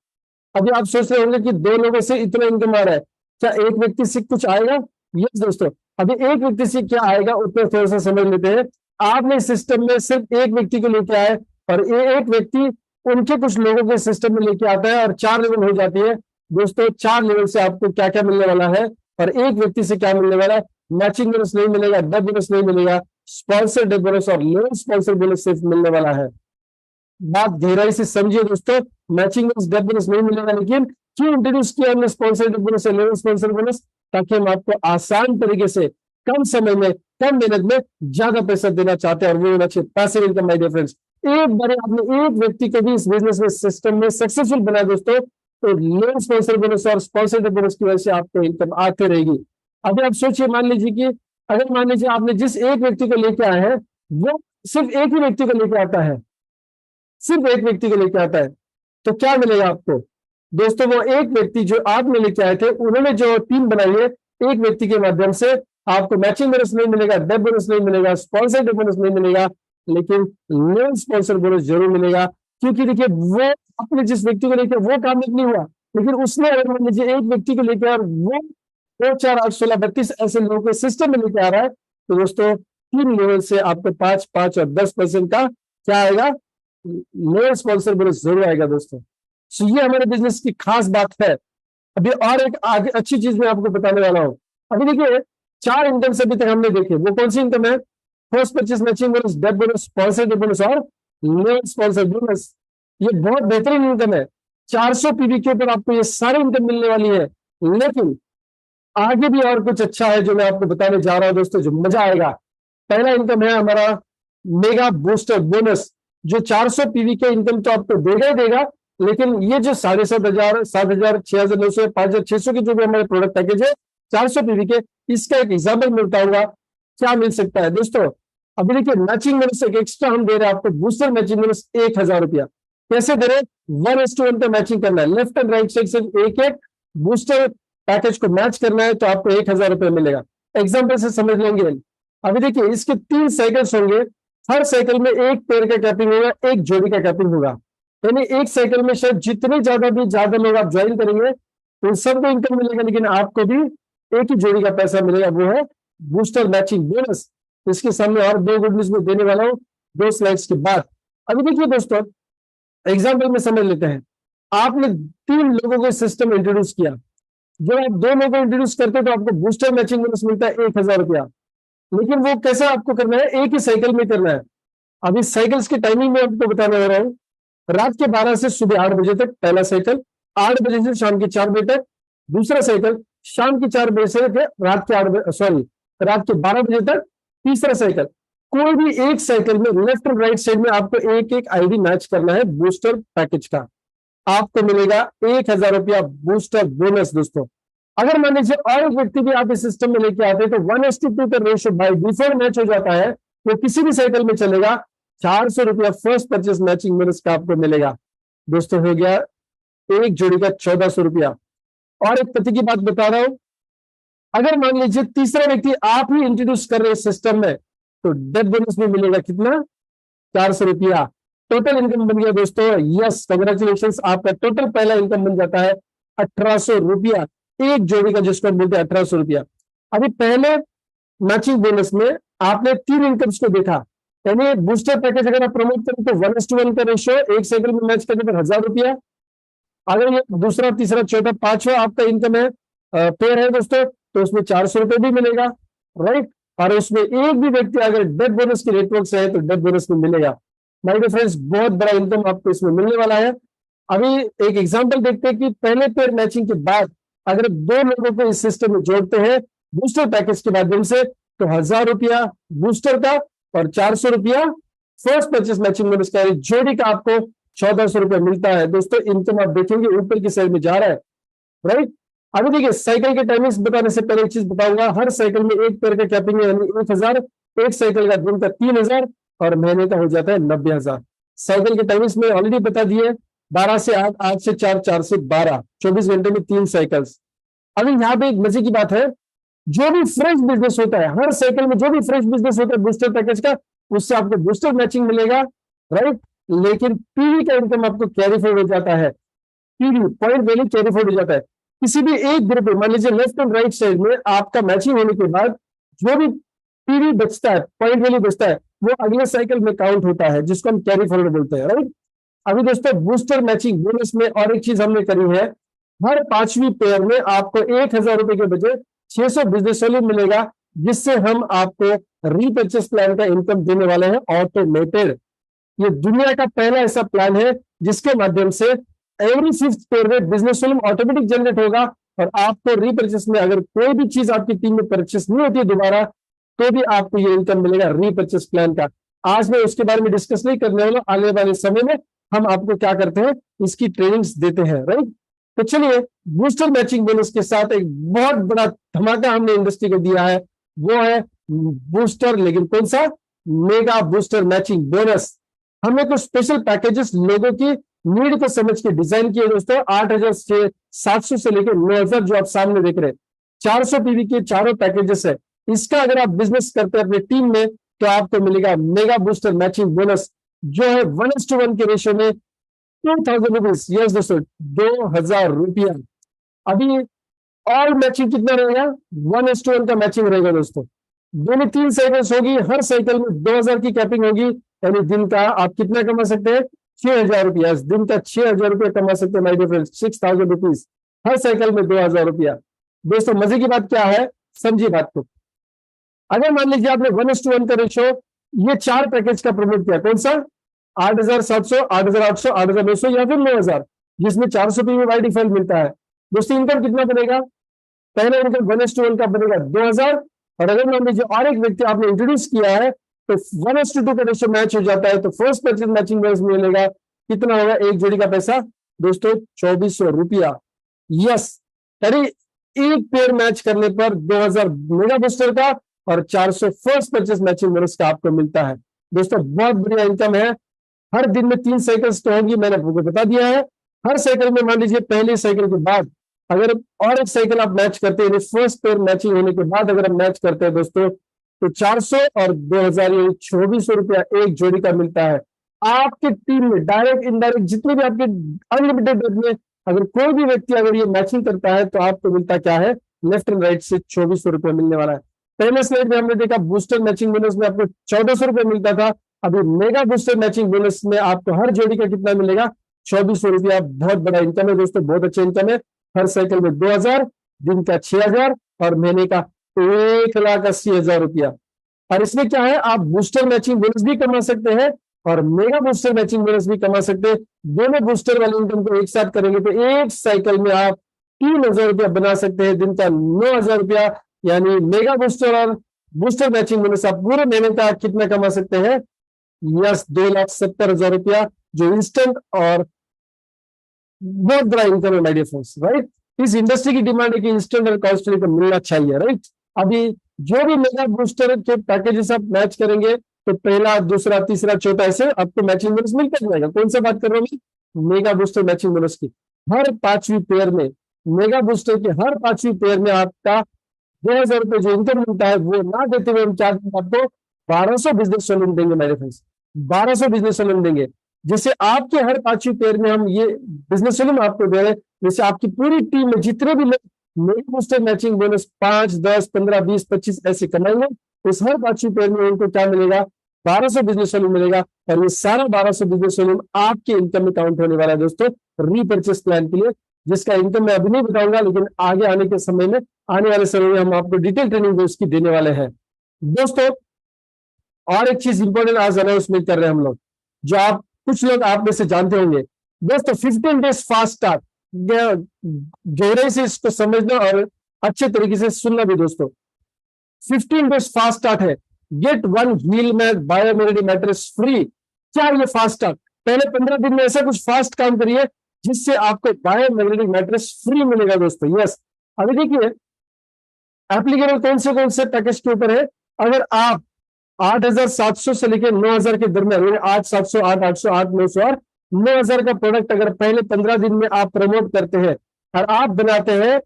अभी आप सोच रहे होंगे कि 2 लोगों से इतना इनकम आ रहा है, क्या एक व्यक्ति से कुछ आएगा। यस दोस्तों, अभी एक व्यक्ति से क्या आएगा उतना थोड़ा सा समझ लेते हैं। आपने सिस्टम में सिर्फ एक व्यक्ति को लेके आए और एक व्यक्ति उनके कुछ लोगों के सिस्टम में लेके आता है और 4 लेवल हो जाती है दोस्तों। 4 लेवल से आपको क्या क्या मिलने वाला है और एक व्यक्ति से क्या मिलने वाला है, मैचिंग बोनस नहीं मिलेगा, डेप बोनस नहीं मिलेगा, स्पॉन्सर डेप बोनस और लेवल स्पॉन्सर बोनस सिर्फ मिलने वाला है। बात गहराई से समझिए दोस्तों, मैचिंग बोनस डेप बोनस नहीं मिलेगा, लेकिन क्यों इंट्रोड्यूस किया हमने स्पॉन्सर डेप बोनस और लेवल स्पॉन्सर बोनस, ताकि हम आपको आसान तरीके से कम समय में कम मेहनत में ज्यादा पैसा देना चाहते हैं और वो होना चाहिए passive income. My dear friends, एक बार आपने एक व्यक्ति को भी इस बिजनेस में सिस्टम में सक्सेसफुल बनाया दोस्तों, तो लेवल स्पॉन्सर बोनस और स्पॉन्सर डेप बोनस की वजह से आपको इनकम आती रहेगी। अभी आप सोचिए, मान लीजिए कि अगर मान लीजिए आपने जिस एक व्यक्ति को लेके आए हैं वो सिर्फ एक ही व्यक्ति को लेके आता है, सिर्फ एक व्यक्ति को लेके आता है, तो क्या मिलेगा आपको दोस्तों, वो एक व्यक्ति जो आपने लेके आए थे उन्होंने जो टीम बनाई है, एक व्यक्ति के माध्यम से आपको मैचिंग बोनस नहीं मिलेगा, डेप बोनस नहीं मिलेगा, स्पॉन्सर डेप बोनस नहीं मिलेगा, लेकिन लेवल स्पॉन्सर बोनस जरूर मिलेगा। क्योंकि देखिए, वो अपने जिस व्यक्ति को लेकर वो कामयाब नहीं हुआ, लेकिन उसने अगर मान लीजिए एक व्यक्ति को लेकर और वो 2, 4, 8, 16, 32 ऐसे लोगों को सिस्टम में लेके आ रहा है, तो दोस्तों 3 लेवल से आपको 5, 5 और 10% का क्या आएगा, लेवल स्पॉन्सर बोनस जरूर आएगा दोस्तों। सो ये हमारे बिजनेस की खास बात है। अभी और एक आगे अच्छी चीज मैं आपको बताने वाला हूँ। अभी देखिए, 4 इनकम अभी तक हमने देखे, वो कौन सी इनकम है, first purchase matching bonus, dep bonus, sponsor dep bonus और लेवल स्पॉन्सर बोनस। ये बहुत बेहतरीन इनकम है। 400 पीवी के ऊपर आपको ये सारी इनकम मिलने वाली है। लेकिन आगे भी और कुछ अच्छा है जो मैं आपको बताने जा रहा हूं दोस्तों, जो मजा आएगा। पहला इनकम है हमारा मेगा बूस्टर बोनस, जो 400 पीवी के इनकम तो आपको देगा ही देगा, लेकिन ये जो 7,500, 7,000, 6,900, 5,600 के जो भी हमारे प्रोडक्ट पैकेज है 400 पीवी के, इसका एक एग्जाम्पल मैं बताऊंगा क्या मिल सकता है दोस्तों। अभी देखिए, मैचिंग बोनस एक एक्स्ट्रा हम दे रहे हैं आपको, बूस्टर मैचिंग बोनस 1,000 रुपया। कैसे दे रहे हैं, 1:1 पे मैचिंग करना है, लेफ्ट एंड राइट साइड से एक एक बूस्टर पैकेज को मैच करना है तो आपको 1,000 रुपये मिलेगा। एग्जाम्पल से समझ लेंगे। अभी देखिए इसके 3 साइकिल्स होंगे, हर साइकिल में एक पेयर का कैपिंग होगा, एक जोड़ी का कैपिंग होगा। यानी एक साइकिल में शायद जितने ज्यादा लोग आप ज्वाइन करेंगे तो सबको इनकम मिलेगा, लेकिन आपको भी एक ही जोड़ी का पैसा मिलेगा, वो है बूस्टर मैचिंग बोनस। इसके सामने और 2 गुड न्यूज में देने वाला हूं 2 स्लाइड्स के बाद। अभी देखिए दोस्तों, एग्जाम्पल में समझ लेते हैं। आपने 3 लोगों को सिस्टम इंट्रोड्यूस किया। जब आप 2 लोगों को इंट्रोड्यूस करते हैं तो आपको बूस्टर मैचिंग बोनस मिलता है 1,000 रुपया। लेकिन वो कैसे आपको करना है, एक ही साइकिल में करना है। अभी साइकिल्स की टाइमिंग में आपको बताने जा रहा हूँ। रात के 12 से सुबह 8 बजे तक पहला साइकिल, 8 बजे से शाम के 4 बजे तक दूसरा साइकिल, शाम के 4 बजे से रात के 12 बजे तक तीसरा साइकिल। कोई भी एक साइकिल में लेफ्ट और राइट साइड में आपको एक एक आईडी मैच करना है बूस्टर पैकेज का। आपको मिलेगा 1,000 रुपया बूस्टर बोनस दोस्तों। अगर मान लीजिए और एक व्यक्ति भी आप इस सिस्टम में लेके आते हैं तो 1:2 का रेशियो बाय डिफॉल्ट मैच हो जाता है, तो किसी भी साइकिल में चलेगा। 400 रुपया फर्स्ट परचेस मैचिंग बोनस का आपको मिलेगा दोस्तों। हो गया एक जोड़ी का 1,400 रुपया। और एक पति की बात बता रहा हूं, अगर मान लीजिए तीसरा व्यक्ति आप ही इंट्रोड्यूस कर रहे हैं सिस्टम में तो डेथ बोनस में मिलेगा कितना, 400 रुपया। टोटल इनकम बन गया दोस्तों, यस कंग्रेचुलेशन, आपका टोटल पहला इनकम बन जाता है 1,800 रुपया, एक जोड़ी का, जिसको हम बोलते हैं 1,800 रुपया। अभी पहले मैचिंग बोनस में आपने 3 इनकम्स को देखा, यानी बूस्टर पैकेज अगर आप प्रमोट करें तो 1:1 का रेशियो, एक साइकिल में मैच करने पर 1,000 रुपया। अगर ये दूसरा तीसरा चौथा पांचवा आपका इनकम है पेयर है दोस्तों, तो उसमें 400 रुपये भी मिलेगा, राइट। और उसमें एक भी व्यक्ति अगर डेथ बोनस की नेटवर्क से है तो डेथ बोनस में मिलेगा। माय डियर फ्रेंड्स, बहुत बड़ा इनकम आपको इसमें मिलने वाला है। अभी एक एग्जांपल देखते हैं कि पहले पेयर मैचिंग के बाद अगर 2 लोगों को इस सिस्टम में जोड़ते हैं बूस्टर पैकेज के माध्यम से तो 1,000 रुपया बूस्टर का और 400 रुपया फर्स्ट परचेस मैचिंग बोनस का, जोड़ी का आपको 1,400 रुपया मिलता है दोस्तों। इनकम आप देखेंगे ऊपर की साइड में जा रहा है, राइट। अभी देखिए साइकिल के टाइमिंग्स बताने से पहले एक चीज बताऊंगा, हर साइकिल में एक पेयर का कैपिंग है, यानी 1,000, एक साइकिल का दिन का 3,000 और महीने का हो जाता है 90,000। साइकिल के टाइमिंग्स में ऑलरेडी बता दिए, 12 से 8, 8 से 4, 4 से 12, 24 घंटे में 3 साइकिल्स। अभी यहाँ पे एक मजे की बात है, जो भी फ्रेश बिजनेस होता है, हर साइकिल में जो भी फ्रेश बिजनेस होता है बूस्टर पैकेज का, उससे आपको बूस्टर मैचिंग मिलेगा, राइट। लेकिन पीवी का इनकम आपको कैरी फॉरवर्ड हो जाता है, PV point value carry forward हो जाता है। किसी भी एक ग्रुप में मान लीजिए लेफ्ट एंड राइट साइड में आपका मैचिंग होने के बाद जो भी पीवी बचता है, पॉइंट वैल्यू बचता है, वो अगले साइकिल में काउंट होता है, जिसको हम कैरी फॉरवर्ड बोलते हैं, राइट। अभी दोस्तों बूस्टर मैचिंग बोनस में और एक चीज हमने करी है, हर 5वीं पेयर में आपको 1,000 रुपए के बजाय 600 बिजनेस वैल्यू मिलेगा, जिससे हम आपको रीपर्चेस प्लान का इनकम देने वाले हैं ऑटोमेटेड। ये दुनिया का पहला ऐसा प्लान है जिसके माध्यम से एवरी 5th पेयर में बिजनेस वॉल्यूम ऑटोमेटिक जनरेट होगा और आपको रीपर्चेस में अगर कोई भी चीज आपकी टीम में परचेस नहीं होती है दोबारा, तो भी आपको ये इनकम मिलेगा रीपर्चेस प्लान का। आज मैं उसके बारे में डिस्कस नहीं करने वाला, आने वाले समय में हम आपको क्या करते हैं, इसकी ट्रेनिंग्स देते हैं, राइट। तो चलिए बूस्टर मैचिंग बोनस के साथ एक बहुत बड़ा धमाका हमने इंडस्ट्री को दिया है, वो है बूस्टर, लेकिन कौन सा, मेगा बूस्टर मैचिंग बोनस। हमने कुछ स्पेशल पैकेजेस लोगों की नीड को समझ के डिजाइन किए दोस्तों। 8,700 से लेकर 9,000 जो आप सामने देख रहे हैं, 400 पीवी के चारों पैकेजेस है। इसका अगर आप बिजनेस करते हैं अपनी टीम में तो आपको मिलेगा मेगा बूस्टर मैचिंग बोनस, जो है 1:1 के रेशियो में 2,000 रुपीज। यस दोस्तों, 2,000 रुपया। अभी ऑल मैचिंग कितना रहेगा, 1:1 का मैचिंग रहेगा दोस्तों। दोनों 3 साइकिल्स होगी, हर साइकिल में 2,000 की कैपिंग होगी, यानी दिन का आप कितना कमा सकते हैं, 6,000 रुपया। दिन का 6,000 रुपया कमा सकते हैं माय डियर फ्रेंड्स, 6,000 रुपीज, हर साइकिल में 2,000 रुपया। दोस्तों मजे की बात क्या है, समझिए बात को। अगर मान लीजिए आपने 1:1 का रेशियो ये 4 पैकेज का प्रमोट किया, कौन सा, 8,700, 8,800, 8,900 या फिर 9,000, जिसमें 400 पीवी बाय डिफॉल्ट मिलता है। दोस्तों इनकम कितना बनेगा, पहला इनकम 1:1 का बनेगा 2,000। और अगर मान लीजिए और एक व्यक्ति आपने इंट्रोड्यूस किया है तो 1:2 का रेशियो मैच हो जाता है, तो फर्स्ट परचेज मैचिंग बोनस मिलेगा, कितना होगा, एक जोड़ी का पैसा दोस्तों 2,400 रुपया। यस, यानी एक पेयर मैच करने पर 2,000 मेगा बूस्टर का और 400 फर्स्ट परचेज मैचिंग बोनस का आपको मिलता है। दोस्तों बहुत बढ़िया इनकम है। हर दिन में 3 साइकिल्स तो होंगी, मैंने आपको बता दिया है। हर साइकिल में मान लीजिए पहले साइकिल के बाद अगर और एक साइकिल आप मैच करते हैं, फर्स्ट पेयर मैचिंग होने के बाद अगर हम मैच करते हैं दोस्तों, तो 400 और 2000 यानी 2400 रुपया एक जोड़ी का मिलता है। आपकी टीम में डायरेक्ट इनडायरेक्ट जितने भी आपके अनलिमिटेड में अगर कोई भी व्यक्ति अगर ये मैचिंग करता है तो आपको मिलता क्या है, लेफ्ट एंड राइट से 2400 रुपया मिलने वाला है। पहले स्लाइड में हमने देखा बूस्टर मैचिंग बोनस में आपको 1400 रुपया मिलता था, अभी मेगा बूस्टर मैचिंग बोनस में आपको हर जोड़ी का कितना मिलेगा, 2400 रुपया। बहुत बड़ा इनकम है दोस्तों, बहुत अच्छा इनकम है। हर साइकिल में 2000, दिन का 6000 और महीने का 1,80,000 रुपया। और इसमें क्या है, आप बूस्टर मैचिंग बोनस भी कमा सकते हैं और मेगा बूस्टर मैचिंग बोनस भी कमा सकते हैं। दोनों बूस्टर वाले इनकम को एक साथ करेंगे तो एक साइकिल में आप 3,000 रुपया बना सकते हैं, दिन का 9,000 रुपया। यानी मेगा बूस्टर और बूस्टर मैचिंग बोनस आप पूरे महीने का कितना कमा सकते हैं, यस 2,70,000 रुपया, जो इंस्टेंट और बहुत बड़ा इनकम है माय डियर फ्रेंड्स, राइट। इस इंडस्ट्री की डिमांड है कि इंस्टेंट और कॉस्टली इनकम मिलना चाहिए, राइट। अभी जो भी मेगा बूस्टर के पैकेजेस आप मैच करेंगे तो पहला, दूसरा, तीसरा, चौथा ऐसे आपको मैचिंग बोनस मिलता जाएगा। कौन सा बात कर रहा हूँ मैं, मेगा बूस्टर मैचिंग बोनस की। हर पांचवी पेयर में, मेगा बूस्टर के हर पांचवी पेयर में आपका 2,000 रुपये जो इनकम मिलता है वो ना देते हुए हम क्या आपको 1200 बिजनेस सोलन देंगे मेरे फ्रेंड्स, 1200 बिजनेस सोलन देंगे। जैसे आपके हर पांचवी पेयर में हम ये बिजनेस सोलन आपको दे रहे हैं, जैसे आपकी पूरी टीम में जितने भी लोग मेगा बूस्टर मैचिंग बोनस 5, 10, 15, 20, 25 ऐसे कमाएंगे, इस हर पांचवी पेयर में उनको क्या मिलेगा, 1200 बिजनेस सोलन मिलेगा। और ये सारा 1200 बिजनेस सोलन आपके इनकम में काउंट होने वाला है दोस्तों, रीपर्चेस प्लान के लिए, जिसका इनकम मैं अभी नहीं बताऊंगा, लेकिन आगे आने के समय में, आने वाले समय में हम आपको डिटेल ट्रेनिंग उसकी देने वाले हैं दोस्तों। और एक चीज इंपॉर्टेंट आज अनाउंसमेंट कर रहे हैं हम लोग, जो आप कुछ लोग आप में से जानते होंगे दोस्तों, 15 डेज फास्ट स्टार्ट। गहराई से इसको समझना और अच्छे तरीके से सुनना भी दोस्तों। 15 डेज फास्ट स्टार्ट है, get one wheel mat biomagnetic mattress free. क्या ये फास्ट स्टार्ट, पहले 15 दिन में ऐसा कुछ फास्ट काम करिए जिससे आपको बायोमैग्नेटिक मैट्रेस फ्री मिलेगा दोस्तों। यस, अभी देखिए एप्लीकेबल कौन से पैकेज के ऊपर है। अगर आप 8,700 से लेकर 9,000 के दरमियान, 8,700, 8,800, 8,900 और 9,000 का प्रोडक्ट अगर पहले 15 दिन में आप प्रमोट करते हैं और आप बनाते हैं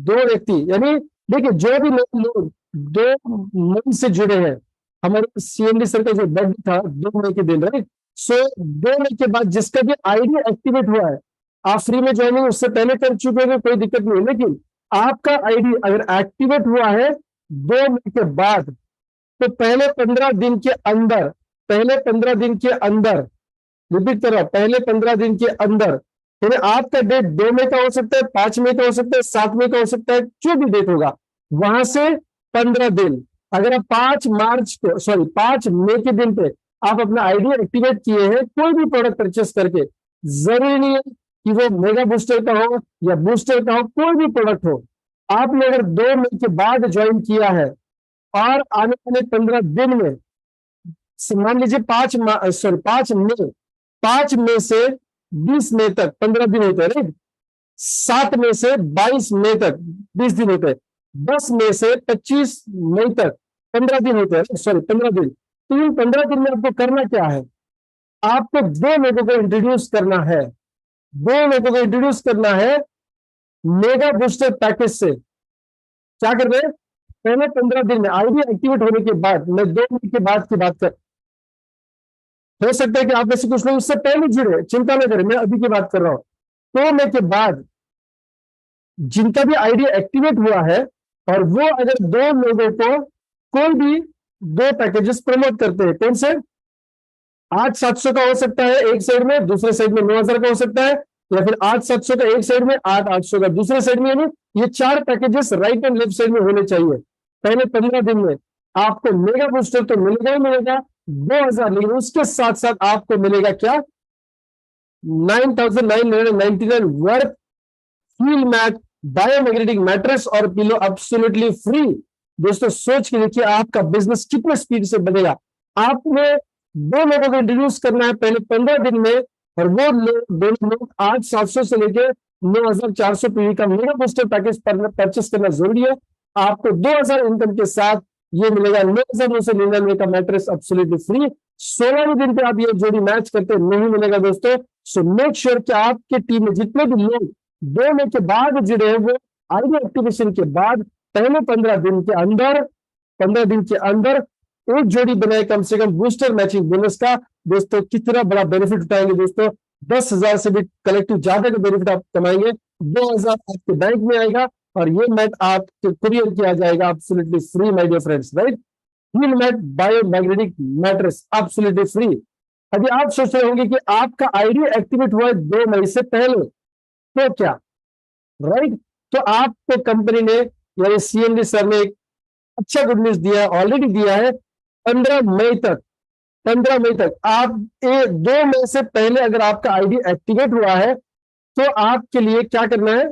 2 व्यक्ति, यानी देखिए जो भी लोग 2 मई से जुड़े हैं, हमारे सीएमडी सर का जो बर्थडे था 2 मई के दिन, राइट। सो 2 मई के बाद जिसका भी आईडी एक्टिवेट हुआ है, आप फ्री में ज्वाइनिंग उससे पहले कर चुके हैं, कोई दिक्कत नहीं है, लेकिन आपका आईडी अगर एक्टिवेट हुआ है 2 मई के बाद, तो पहले 15 दिन के अंदर, पहले 15 दिन के अंदर, रिपीट कर रहा हूं, पहले 15 दिन के अंदर, यानी आपका डेट 2 मई का हो सकता है, 5 मई का हो सकता है, 7 मई का हो सकता है, जो भी डेट होगा वहां से 15 दिन, अगर आप 5 मई के दिन पे आप अपना आईडी एक्टिवेट किए हैं कोई भी प्रोडक्ट परचेस करके, जरूरी नहीं है कि वो मेगा बूस्टर का हो या बूस्टर का हो, कोई भी प्रोडक्ट हो, आपने अगर 2 मई के बाद ज्वाइन किया है और आने वाले 15 दिन में, मान लीजिए 5 मई से 20 मई तक 15 दिन होते हैं, राइट। 7 मई से 22 मई तक 20 दिन होते हैं, 10 मई से 25 मई तक 15 दिन होते हैं, 15 दिन। तो इन 15 दिन में आपको करना क्या है, आपको 2 लोगों को इंट्रोड्यूस करना है, 2 लोगों को इंट्रोड्यूस करना है मेगा बूस्टर पैकेज से। क्या कर रहे हैं, पहले 15 दिन में आईडी एक्टिवेट होने के बाद, मैं 2 मई के बाद की बात कर, हो सकता है कि आप में से कुछ लोग उससे पहले जुड़े, चिंता न करें, मैं अभी की बात कर रहा हूं। 2 मई के बाद जिनका भी आईडी एक्टिवेट हुआ है और वो अगर 2 लोगों को कोई भी 2 पैकेजेस प्रमोट करते हैं, कौन से, 8,700 का हो सकता है एक साइड में, दूसरे साइड में 9,000 का हो सकता है, या फिर 8,700 का एक साइड में, 8,800 का दूसरे साइड में, यानी ये 4 packages right and left side में होने चाहिए। पहले 15 दिन में आपको मेगा बूस्टर तो मिलेगा ही मिलेगा 2,000, लेकिन उसके साथ साथ आपको मिलेगा क्या, 9,999 worth wheel mat biomagnetic mattress और पिलो एब्सोल्युटली फ्री। दोस्तों सोच के देखिए आपका बिजनेस कितने स्पीड से बनेगा। आपने 2 लोगों को इंट्रोड्यूस करना है पहले 15 दिन में, और वो लोग 8,700 से लेकर 9,400 पीवी का मेगा बूस्टर पैकेज परचेस करना जरूरी है। आपको 2,000 इनकम के साथ ये मिलेगा 9,999 का मैट्रेस एब्सोल्युटली फ्री। 16वें दिन पे आप ये जोड़ी मैच करते नहीं मिलेगा दोस्तों। सो मेक श्योर कि आपके टीम में जितने भी लोग 2 मई के बाद जुड़े हैं वो आईडी एक्टिवेशन के बाद पहले 15 दिन के अंदर एक जोड़ी बनाए कम से कम बूस्टर मैचिंग बोनस का। दोस्तों कितना बड़ा बेनिफिट उठाएंगे दोस्तों, 10,000 से भी कलेक्टिव ज्यादा का बेनिफिट आप कमाएंगे। 2,000 आपके बैंक में आएगा और ये मैट आपके कुरियर किया जाएगा absolutely free my dear friends, right. Heal mat biomagnetic mattress absolutely free. अभी आप सोच रहे होंगे कि आपका आईडी एक्टिवेट हुआ है 2 मई से पहले, तो क्या, राइट। तो आपको कंपनी ने यानी सीएमडी सर ने एक अच्छा गुड न्यूज दिया है, ऑलरेडी दिया है। 15 मई तक 15 मई तक आप 2 मई से पहले अगर आपका आईडी एक्टिवेट हुआ है तो आपके लिए क्या करना है,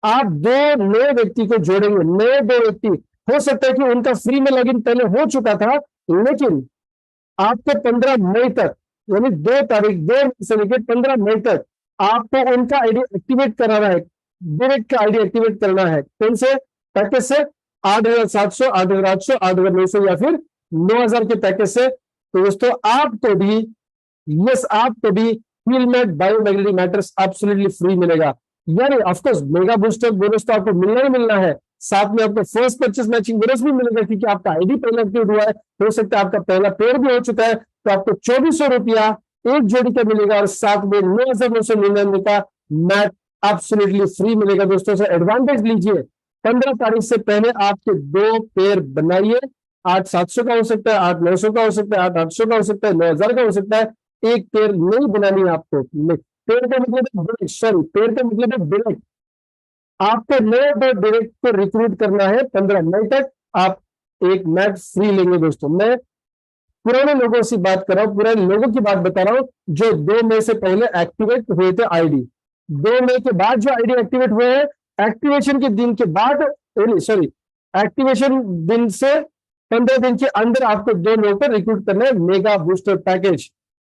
आप 2 नए व्यक्ति को जोड़ेंगे। नए 2 व्यक्ति, हो सकता है कि उनका फ्री में लॉगिन पहले हो चुका था, लेकिन आपको 15 मई तक यानी 2 तारीख 2 मई से लेकर 15 मई तक आपको उनका आईडी एक्टिवेट कराना है। डायरेक्ट का आईडी एक्टिवेट करना है। कौन से पैकेज से? 8,700, 8,800, 8,900 या फिर 9,000 के पैकेज से। तो दोस्तों आपको भी, यस आपको भी हीलमेट बायोमैग्नेटिक मैट्रेस एब्सोल्युटली फ्री मिलेगा। यानी ऑफकोर्स मेगा बूस्टर बोनस तो आपको मिलना ही मिलना है, साथ में आपको फर्स्ट परचेस मैचिंग बोनस भी मिलेगा क्योंकि आपका आईडी पहले एक्टिवेट हुआ है। हो सकता है आपका पहला पेड़ भी हो चुका है, तो आपको 2,400 रुपया एक जोड़ी का मिलेगा और साथ में 9,999 का मैट एब्सोल्युटली फ्री मिलेगा। दोस्तों से एडवांटेज लीजिए, 15 तारीख से पहले आपके 2 पेयर बनाइए। 8,700 का हो सकता है, 8,900 का हो सकता है, 8,800 का हो सकता है, 9,000 का हो सकता है। एक पेयर नहीं बनानी है आपको। पेयर का मतलब है सॉरी, पेयर का मतलब है डायरेक्ट। आपको नए 2 डायरेक्ट को रिक्रूट करना है। 15 मई तक आप एक मैच फ्री लेंगे। दोस्तों मैं पुराने लोगों से बात कर रहा हूं, पुराने लोगों की बात बता रहा हूं जो 2 मई से पहले एक्टिवेट हुए थे आईडी। 2 मई के बाद जो आईडी एक्टिवेट हुए हैं, एक्टिवेशन के दिन के बाद सॉरी एक्टिवेशन दिन से 15 दिन के अंदर आपको 2 लोगों को रिक्रूट करना है। मेगा बूस्टर पैकेज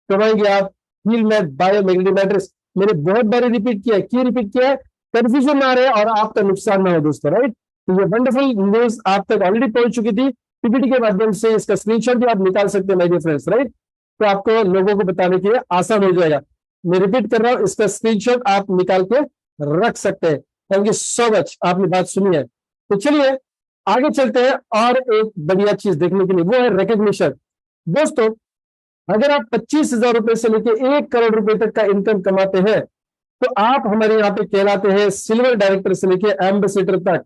करवाएंगे आप हीलमेट बायोमैग्नेटिक मैट्रेस। मैंने बहुत बार रिपीट किया है, क्यों रिपीट किया है, कंफ्यूजन ना रहे और आपका नुकसान ना हो दोस्तों, राइट। तो ये वंडरफुल न्यूज आप तक ऑलरेडी पहुंच चुकी थी, पीपीटी के माध्यम से इसका स्क्रीनशॉट भी आप निकाल सकते हैं माय डियर फ्रेंड्स, राइट। तो आपको लोगों को बताने के लिए आसान हो जाएगा। मैं रिपीट कर रहा हूं, इसका स्क्रीनशॉट आप निकाल के रख सकते हैं। थैंक यू सो मच, आपने बात सुनी है। तो चलिए आगे चलते हैं और एक बढ़िया चीज देखने के लिए, वो है रिकग्निशन। दोस्तों अगर आप 25,000 रुपए से लेकर 1 करोड़ रुपए तक का इनकम कमाते हैं तो आप हमारे यहाँ पे कहलाते हैं सिल्वर डायरेक्टर से लेकर एम्बेसडर तक।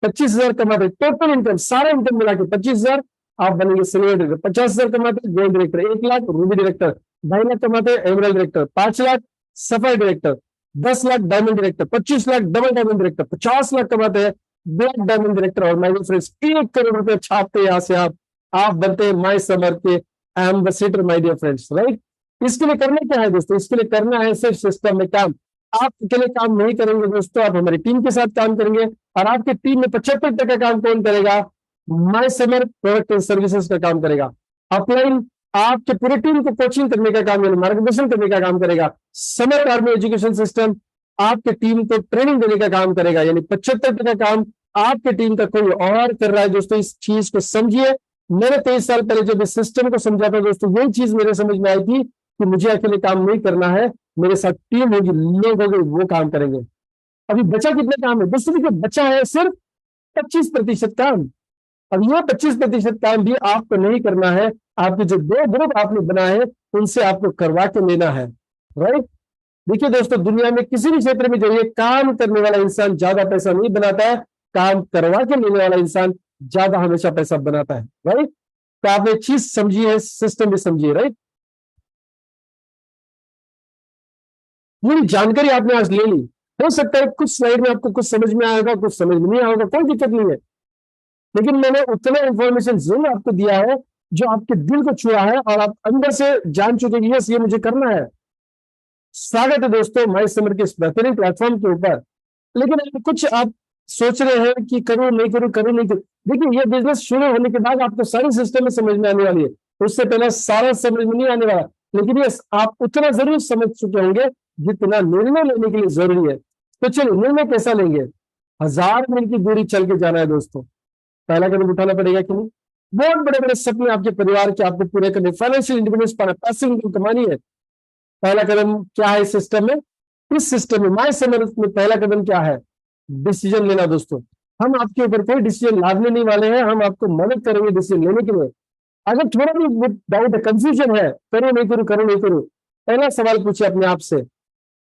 25,000 कमाते टोटल इनकम, सारा इनकम मिला के 25,000 आप बनेंगे सिल्वर डायरेक्टर। 50,000 कमाते gold director, 1 lakh ruby director, 2.5 lakh कमाते emerald director, 5 lakh sapphire director, 10 lakh diamond director, 25 lakh double diamond director, 50 lakh कमाते हैं ब्लैक डायमंड डायरेक्टर। और माय फ्रेंड्स 1 करोड़ रुपए छापते हैं यहाँ से आप बनते हैं माय समर के ambassador my dear friends, right. इसके लिए करना क्या है दोस्तों, इसके लिए करना है सिर्फ सिस्टम में काम। आप अकेले काम नहीं करेंगे दोस्तों, आप हमारी टीम के साथ काम करेंगे। और आपकी टीम में 75% काम कौन करेगा, my summer product and services का काम करेगा। अपलाइन आपके पूरी टीम को कोचिंग करने का काम यानी मार्गदर्शन करने का काम करेगा। समर आर्मी एजुकेशन सिस्टम आपके टीम को ट्रेनिंग देने का काम करेगा, यानी 75% काम आपके टीम का कोई और कर रहा है। दोस्तों इस चीज को समझिए। मैंने 23 साल पहले जब इस सिस्टम को समझा था दोस्तों, यही चीज मेरे समझ में आई थी कि मुझे अकेले काम नहीं करना है, मेरे साथ टीम होगी, लोग होंगे, वो काम करेंगे। अभी बचा कितना काम है दोस्तों, देखिए बचा है सिर्फ 25% काम। अब यह 25% काम भी आपको नहीं करना है, आपके जो 2 ग्रुप आपने बनाए हैं उनसे आपको करवा के लेना है, राइट। देखिए दोस्तों दुनिया में किसी भी क्षेत्र में जाइए, काम करने वाला इंसान ज्यादा पैसा नहीं बनाता है, काम करवा के लेने वाला इंसान ज्यादा हमेशा पैसा बनाता है, राइट। तो आपने चीज समझी है, सिस्टम भी समझिए, राइट। पूरी जानकारी आपने आज ले ली। हो सकता है कुछ स्लाइड में आपको कुछ समझ में आएगा, कुछ समझ में नहीं आएगा, कोई दिक्कत नहीं है, लेकिन मैंने उतना इंफॉर्मेशन जरूर आपको दिया है जो आपके दिल को छुआ है और आप अंदर से जान चुके कि यस ये मुझे करना है। स्वागत है दोस्तों माय समर के इस बेहतरीन प्लेटफॉर्म के ऊपर। लेकिन कुछ आप सोच रहे हैं कि करूं नहीं करूं, करूं नहीं करूं। देखिए ये बिजनेस शुरू होने के बाद आपको सारी सिस्टम में समझ में आने वाली है, उससे पहले सारा समझ में नहीं आने वाला। लेकिन यस आप उतना जरूर समझ चुके होंगे जितना निर्णय लेने के लिए जरूरी है। तो चलिए निर्णय कैसा लेंगे, 1000 मील की दूरी चल के जाना है दोस्तों। पहला कदम उठाना पड़ेगा कि नहीं। बहुत बड़े बड़े सपने आपके परिवार के आपको पूरे करने, फाइनेंशियल इंडिपेंडेंस पाना, पैसिव इनकम कमानी है। पहला कदम क्या है इस सिस्टम में, इस सिस्टम में माय समर में पहला कदम क्या है? डिसीजन लेना। दोस्तों, हम आपके ऊपर कोई डिसीजन लादने नहीं वाले हैं, हम आपको मदद करेंगे डिसीजन लेने के लिए। अगर थोड़ा भी डाउट है, कंफ्यूजन है, करो नहीं करो, करो नहीं करो, पहला सवाल पूछिए अपने आप से।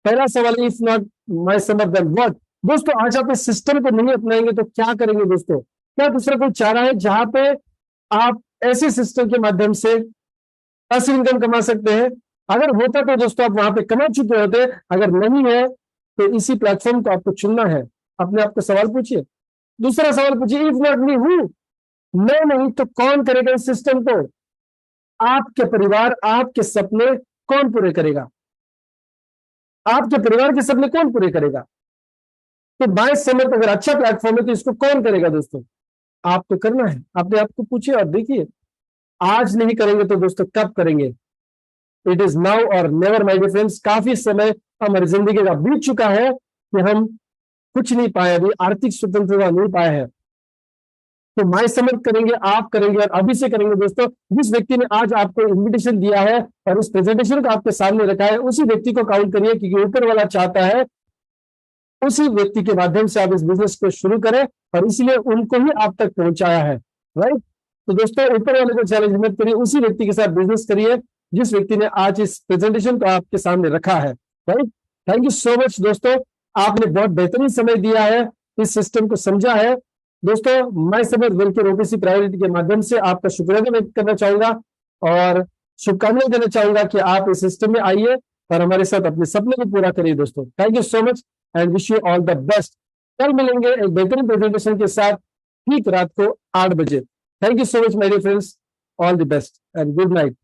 पहला सवाल, if not my summer then what? दोस्तों, आज आप इस सिस्टम को नहीं अपनाएंगे तो क्या करेंगे? दोस्तों, क्या दूसरा कोई चारा है जहां पे आप ऐसे सिस्टम के माध्यम से पैसिव इनकम कमा सकते हैं? अगर होता तो दोस्तों आप वहां पे कमा चुके होते। अगर नहीं है तो इसी प्लेटफॉर्म को आपको चुनना है। अपने आप को सवाल पूछिए। दूसरा सवाल पूछिए, इफ नॉट मी हु? मैं नहीं तो कौन करेगा इस सिस्टम को? आपके परिवार, आपके सपने कौन पूरे करेगा? आपके परिवार के सपने कौन पूरे करेगा? तो माय समर अगर अच्छा प्लेटफॉर्म है तो इसको कौन करेगा? दोस्तों, आपको करना है। अपने आप को पूछिए और देखिए, आज नहीं करेंगे तो दोस्तों कब करेंगे? इट इज नाउ और नेवर माय डियर फ्रेंड्स। काफी समय हमारी जिंदगी का बीत चुका है कि हम कुछ नहीं पाए, अभी आर्थिक स्वतंत्रता नहीं पाए हैं। तो माय समर करेंगे, आप करेंगे और अभी से करेंगे। दोस्तों, जिस व्यक्ति ने आज आपको इन्विटेशन दिया है और इस प्रेजेंटेशन को आपके सामने रखा है, उसी व्यक्ति को काउंट करिए, क्योंकि ऊपर वाला चाहता है उसी व्यक्ति के माध्यम से आप इस बिजनेस को शुरू करें और इसलिए उनको ही आप तक पहुंचाया है। राइट? तो दोस्तों, ऊपर वाले को चैलेंज मत करिए, उसी व्यक्ति के साथ बिजनेस करिए जिस व्यक्ति ने आज इस प्रेजेंटेशन को आपके सामने रखा है। Right? Thank you so much दोस्तों, आपने बहुत बेहतरीन समय दिया है, इस सिस्टम को समझा है। दोस्तों, माय समर वेलकेयर ओपीसी प्राइवेट के माध्यम से आपका शुक्रिया व्यक्त करना चाहूंगा और शुभकामनाएं देना चाहूंगा कि आप इस सिस्टम में आइए और हमारे साथ अपने सपने को पूरा करिए। दोस्तों, thank you so much and wish you all the best. कल मिलेंगे एक बेहतरीन प्रेजेंटेशन के साथ, ठीक रात को 8 बजे। Thank you so much my dear friends, all the best and good night.